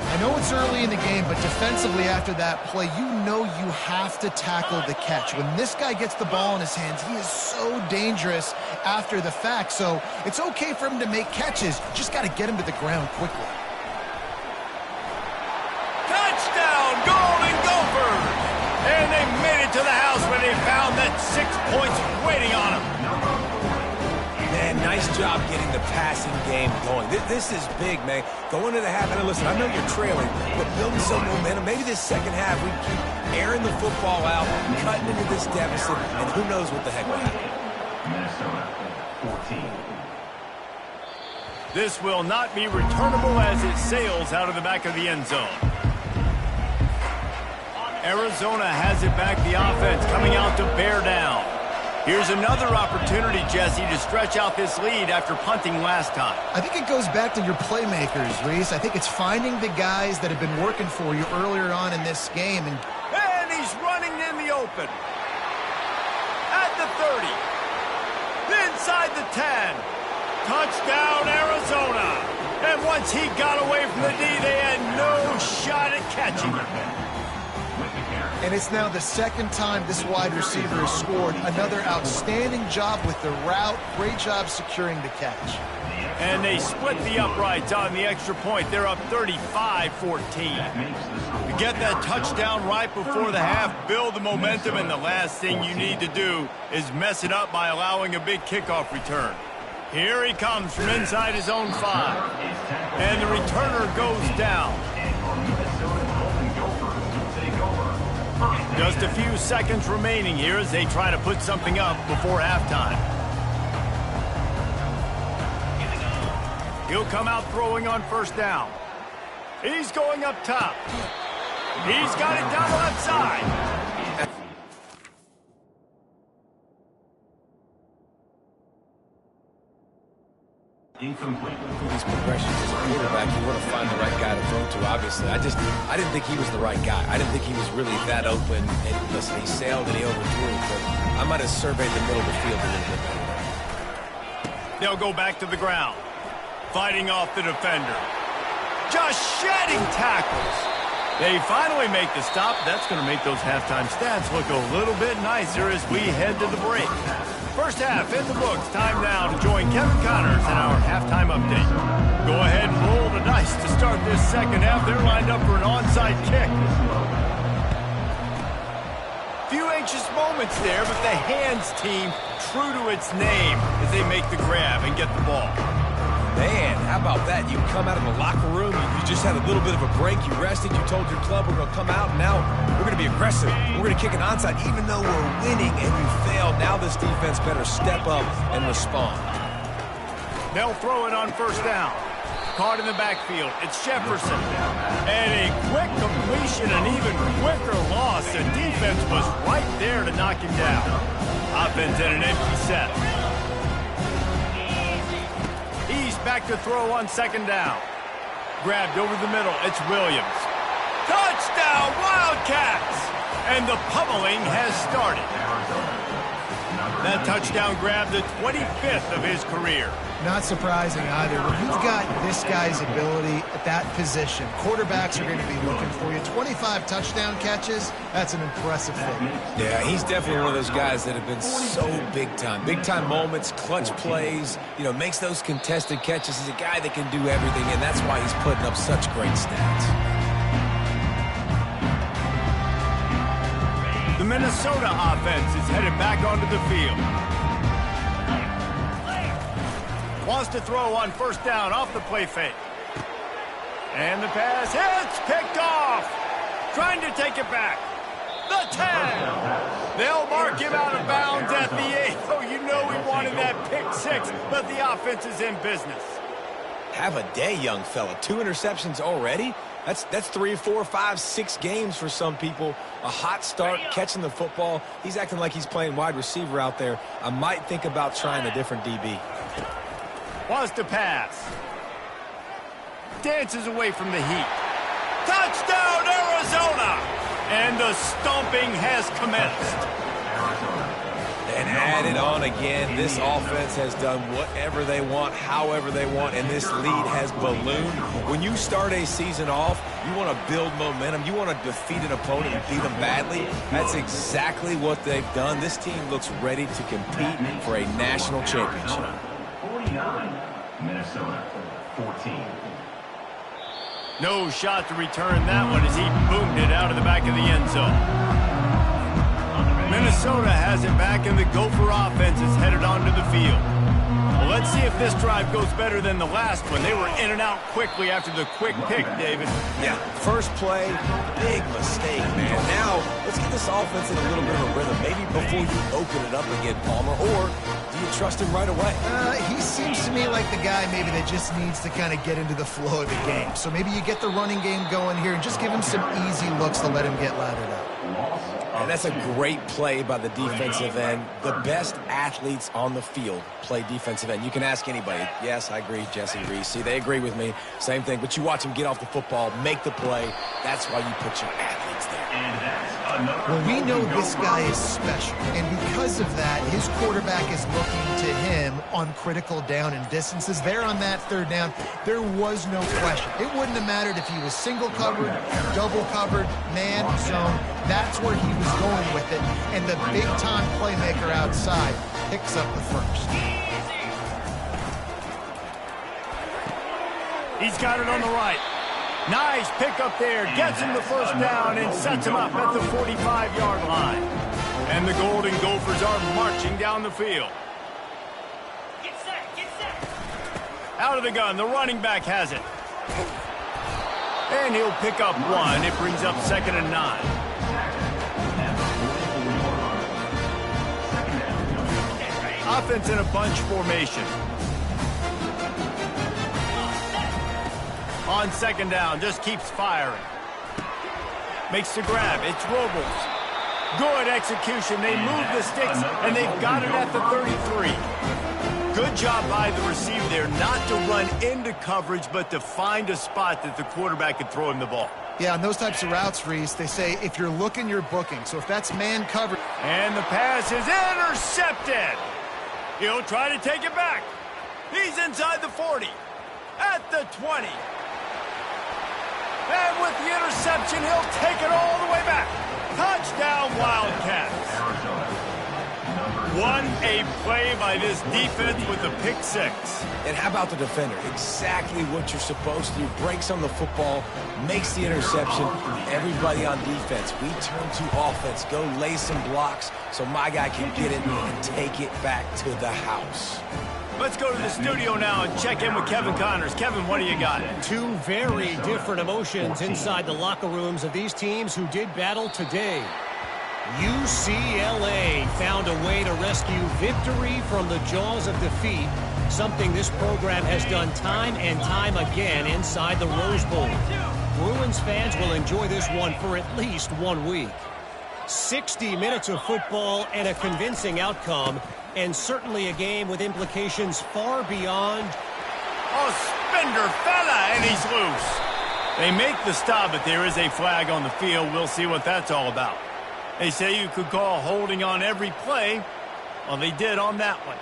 I know it's early in the game, but defensively after that play, you know you have to tackle the catch. When this guy gets the ball in his hands, he is so dangerous after the fact. So it's okay for him to make catches. Just got to get him to the ground quickly. Touchdown, Golden Gophers! And they made it to the house when they found that 6 points waiting on them. Man, nice job getting the passing game going. This is big, man. Going to the half, and listen, I know you're trailing, but building some momentum. Maybe this second half we keep airing the football out, cutting into this deficit, and who knows what the heck will happen. Minnesota, 14. This will not be returnable as it sails out of the back of the end zone. Arizona has it back, the offense coming out to bear down. Here's another opportunity, Jesse, to stretch out this lead after punting last time. I think it goes back to your playmakers, Reese. I think it's finding the guys that have been working for you earlier on in this game. And he's running in the open. At the 30. Inside the 10. Touchdown, Arizona. And once he got away from the D, they had no shot at catching him. And it's now the second time this wide receiver has scored. Another outstanding job with the route. Great job securing the catch. And they split the uprights on the extra point. They're up 35-14. To get that touchdown right before the half, build the momentum, and the last thing you need to do is mess it up by allowing a big kickoff return. Here he comes from inside his own 5. And the returner goes down. Just a few seconds remaining here as they try to put something up before halftime. He'll come out throwing on first down. He's going up top. He's got it down the left side. Incomplete. These progressions as a quarterback, you want to find the right guy to throw to, obviously. I didn't think he was the right guy. I didn't think he was really that open. And listen, he sailed and he overthrew it, but I might have surveyed the middle of the field a little bit better. They'll go back to the ground. Fighting off the defender. Just shedding tackles. They finally make the stop. That's going to make those halftime stats look a little bit nicer as we head to the break. First half in the books. Time now to join Kevin Connors in our halftime update. Go ahead and roll the dice to start this second half. They're lined up for an onside kick. Few anxious moments there, but the hands team true to its name as they make the grab and get the ball. Man, how about that? You come out of the locker room, you just had a little bit of a break, you rested, you told your club we're going to come out, and now we're going to be aggressive. We're going to kick an onside even though we're winning and you failed. Now this defense better step up and respond. They'll throw it on first down. Caught in the backfield. It's Jefferson. And a quick completion, an even quicker loss. The defense was right there to knock him down. Offense in an empty set. He's back to throw on second down. Grabbed over the middle. It's Williams. Touchdown, Wildcats! And the pummeling has started. That touchdown grabbed the 25th of his career. Not surprising either. When you've got this guy's ability at that position, quarterbacks are going to be looking for you. 25 touchdown catches, that's an impressive thing. Yeah, he's definitely one of those guys that have been so big time. Big time moments, clutch plays, makes those contested catches. He's a guy that can do everything, and that's why he's putting up such great stats. The Minnesota offense is headed back onto the field. Wants to throw on first down off the play fake. And the pass hits, picked off. Trying to take it back. The 10. They'll mark him out of bounds at the 8. Oh, you know he wanted that pick 6, but the offense is in business. Have a day, young fella. 2 interceptions already? That's 3, 4, 5, 6 games for some people. A hot start, catching the football. He's acting like he's playing wide receiver out there. I might think about trying a different DB. Wants to pass. Dances away from the heat. Touchdown, Arizona! And the stomping has commenced. And add it on again. This offense has done whatever they want, however they want, and this lead has ballooned. When you start a season off, you want to build momentum. You want to defeat an opponent and beat them badly. That's exactly what they've done. This team looks ready to compete for a national championship. 49, Minnesota 14. No shot to return that one as he boomed it out of the back of the end zone. Minnesota has it back, and the Gopher offense is headed onto the field. Well, let's see if this drive goes better than the last one. They were in and out quickly after the quick pick, David. Yeah, first play, big mistake, man. Now, let's get this offense in a little bit of a rhythm. Maybe before you open it up again, Palmer, or Do you trust him right away? He seems to me like the guy maybe that just needs to kind of get into the flow of the game. So maybe you get the running game going here and just give him some easy looks to let him get lathered up. And that's a great play by the defensive end. The best athletes on the field play defensive end. You can ask anybody. Yes, I agree, Jesse Reese. See, they agree with me. Same thing. But you watch him get off the football, make the play. That's why you put your athletes there. Well, we know this guy is special, and because of that, his quarterback is looking to him on critical down and distances. There on that third down, there was no question. It wouldn't have mattered if he was single covered, double covered, man, zone. That's where he was going with it, and the big-time playmaker outside picks up the first. He's got it on the right. Nice pickup there. Gets him the first down and sets him up at the 45-yard line. And the Golden Gophers are marching down the field. Get set, get set. Out of the gun, the running back has it. And he'll pick up one. It brings up 2nd and 9. Offense in a bunch formation. On 2nd down, just keeps firing. Makes the grab. It's Robles. Good execution. They move the sticks, and they've got it at the 33. Good job by the receiver there, not to run into coverage, but to find a spot that the quarterback could throw him the ball. Yeah, on those types of routes, Reese, they say if you're looking, you're booking. So if that's man covered. And the pass is intercepted. He'll try to take it back. He's inside the 40. At the 20. And with the interception, he'll take it all the way back. Touchdown, Wildcats. What a play by this defense with the pick six. And how about the defender? Exactly what you're supposed to do. Breaks on the football, makes the interception. Everybody on defense, we turn to offense. Go lay some blocks so my guy can get it and take it back to the house. Let's go to the studio now and check in with Kevin Connors. Kevin, what do you got? Two very different emotions inside the locker rooms of these teams who did battle today. UCLA found a way to rescue victory from the jaws of defeat, something this program has done time and time again inside the Rose Bowl. Bruins fans will enjoy this one for at least 1 week. 60 minutes of football and a convincing outcome, and certainly a game with implications far beyond. Oh, Spender fella, and he's loose. They make the stop, but there is a flag on the field. We'll see what that's all about. They say you could call holding on every play. Well, they did on that one.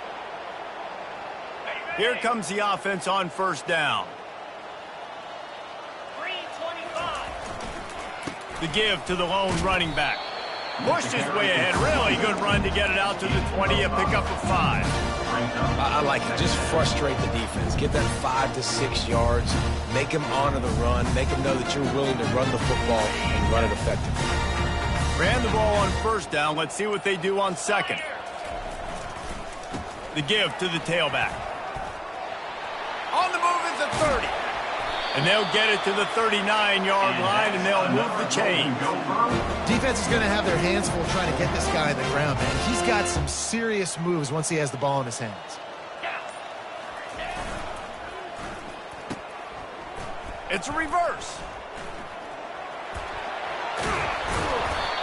Here comes the offense on 1st down. 325. The give to the lone running back. Pushed his way ahead. Really good run to get it out to the 20. A pickup of 5. I like it. Just frustrate the defense. Get that 5 to 6 yards. Make them honor the run. Make them know that you're willing to run the football and run it effectively. Ran the ball on 1st down. Let's see what they do on 2nd. The give to the tailback. On the move is the 30. And they'll get it to the 39-yard line, and they'll move the chains. Defense is going to have their hands full trying to get this guy on the ground, man. He's got some serious moves once he has the ball in his hands. It's a reverse.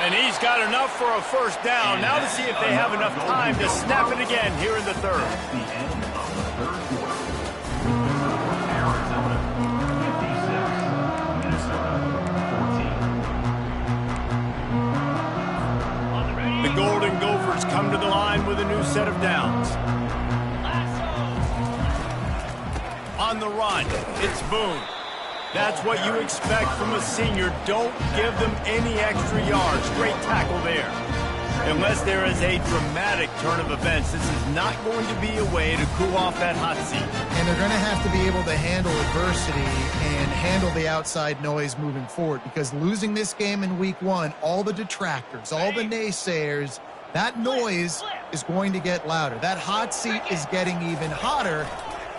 And he's got enough for a 1st down. Now to see if they have enough time to snap it again here in the 3rd. The end of the 3rd quarter. Arizona 56, Minnesota 14. The Golden Gophers come to the line with a new set of downs. On the run, it's Boone. That's what you expect from a senior. Don't give them any extra yards. Great tackle there. Unless there is a dramatic turn of events, this is not going to be a way to cool off that hot seat. And they're going to have to be able to handle adversity and handle the outside noise moving forward, because losing this game in week 1, all the detractors, all the naysayers, that noise is going to get louder. That hot seat is getting even hotter,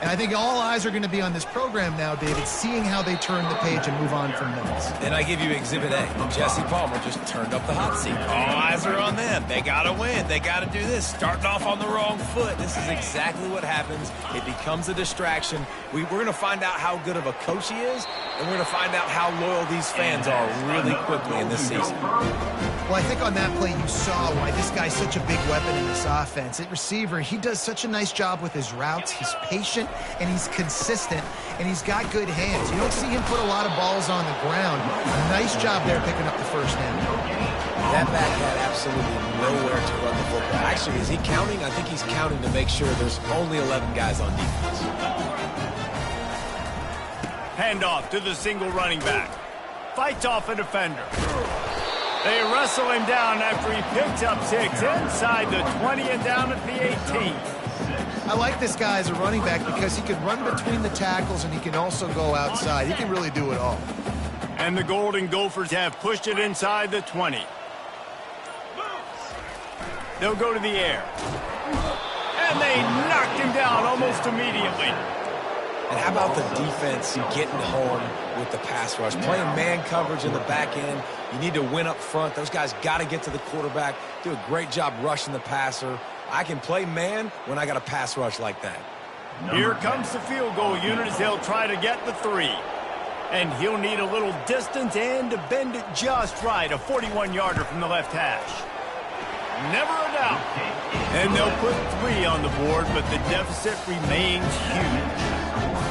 And I think all eyes are going to be on this program now, David, seeing how they turn the page and move on from this. And I give you Exhibit A. Jesse Palmer just turned up the hot seat. All eyes are on them. They got to win. They got to do this. Starting off on the wrong foot. This is exactly what happens. It becomes a distraction. We're going to find out how good of a coach he is, and we're going to find out how loyal these fans are really quickly in this season. Well, I think on that play you saw why this guy's such a big weapon in this offense. At receiver, he does such a nice job with his routes. He's patient, and he's consistent, and he's got good hands. You don't see him put a lot of balls on the ground. Nice job there picking up the first down. That back had absolutely nowhere to run the football. Actually, is he counting? I think he's counting to make sure there's only 11 guys on defense. Handoff to the single running back. Fights off a defender. They wrestle him down after he picks up 6 inside the 20 and down at the 18. I like this guy as a running back because he can run between the tackles and he can also go outside. He can really do it all. And the Golden Gophers have pushed it inside the 20. They'll go to the air. And they knocked him down almost immediately. And how about the defense getting home with the pass rush? Playing man coverage in the back end. You need to win up front. Those guys got to get to the quarterback. Do a great job rushing the passer. I can play man when I got a pass rush like that. Here comes the field goal unit as they'll try to get the 3. And he'll need a little distance and to bend it just right. A 41-yarder from the left hash. Never a doubt. And they'll put 3 on the board, but the deficit remains huge.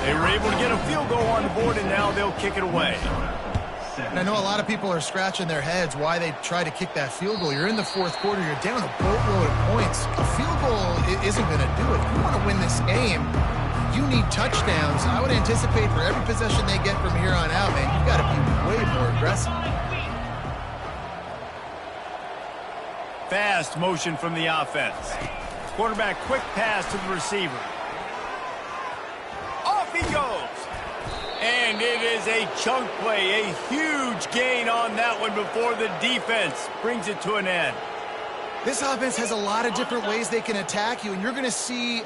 They were able to get a field goal on the board, and now they'll kick it away. And I know a lot of people are scratching their heads why they try to kick that field goal. You're in the fourth quarter. You're down a boatload of points. A field goal isn't going to do it. If you want to win this game, you need touchdowns. I would anticipate for every possession they get from here on out, man, you've got to be way more aggressive. Fast motion from the offense. Quarterback quick pass to the receiver. Off he goes. And it is a chunk play, a huge gain on that one before the defense brings it to an end. This offense has a lot of different ways they can attack you, and you're going to see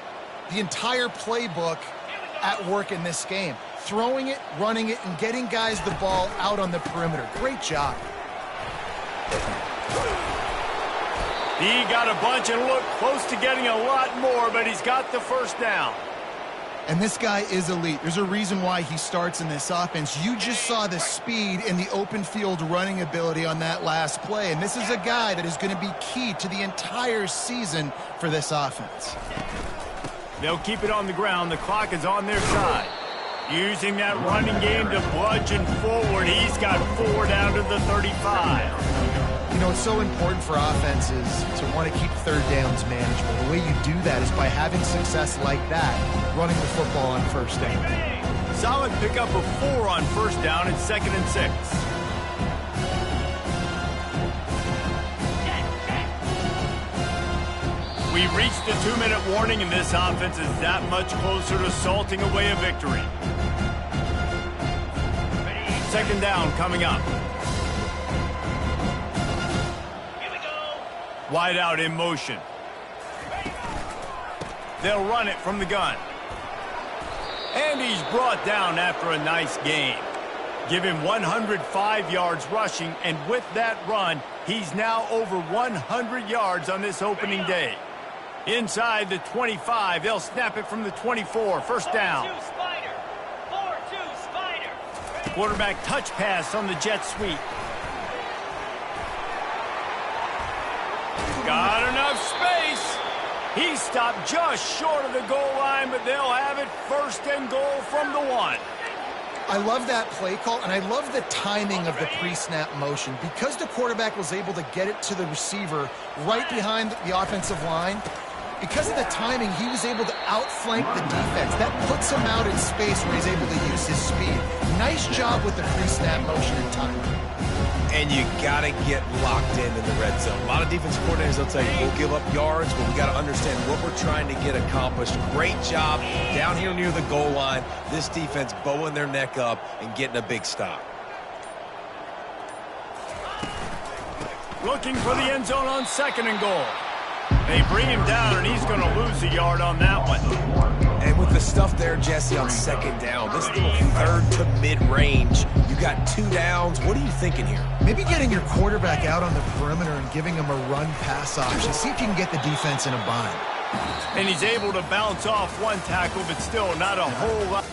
the entire playbook at work in this game. Throwing it, running it, and getting guys the ball out on the perimeter. Great job. He got a bunch and looked close to getting a lot more, but he's got the first down. And this guy is elite. There's a reason why he starts in this offense. You just saw the speed and the open field running ability on that last play. And this is a guy that is going to be key to the entire season for this offense. They'll keep it on the ground. The clock is on their side. Using that running game to bludgeon forward. He's got 4 down to the 35. You know, it's so important for offenses to want to keep third downs manageable. The way you do that is by having success like that, running the football on first down. Solid pickup of 4 on first down and 2nd and 6. We reached the 2-minute warning, and this offense is that much closer to salting away a victory. 2nd down coming up. Wide out in motion. They'll run it from the gun. And he's brought down after a nice gain. Give him 105 yards rushing, and with that run, he's now over 100 yards on this opening day. Inside the 25, they'll snap it from the 24. First down. 4-2 Spider. 4-2 Spider. Quarterback touch pass on the jet sweep. Got enough space. He stopped just short of the goal line, but they'll have it 1st and goal from the 1. I love that play call, and I love the timing of the pre-snap motion. Because the quarterback was able to get it to the receiver right behind the offensive line, because of the timing, he was able to outflank the defense. That puts him out in space where he's able to use his speed. Nice job with the pre-snap motion and timing. And you got to get locked in the red zone. A lot of defensive coordinators will tell you, we'll give up yards, but we got to understand what we're trying to get accomplished. Great job down here near the goal line. This defense bowing their neck up and getting a big stop. Looking for the end zone on 2nd and goal. They bring him down, and he's going to lose a yard on that one. And And with the stuff there, Jesse, on second down, this little third to mid-range, you got 2 downs. What are you thinking here? Maybe getting your quarterback out on the perimeter and giving him a run-pass option. See if you can get the defense in a bind. And he's able to bounce off one tackle, but still not a whole lot.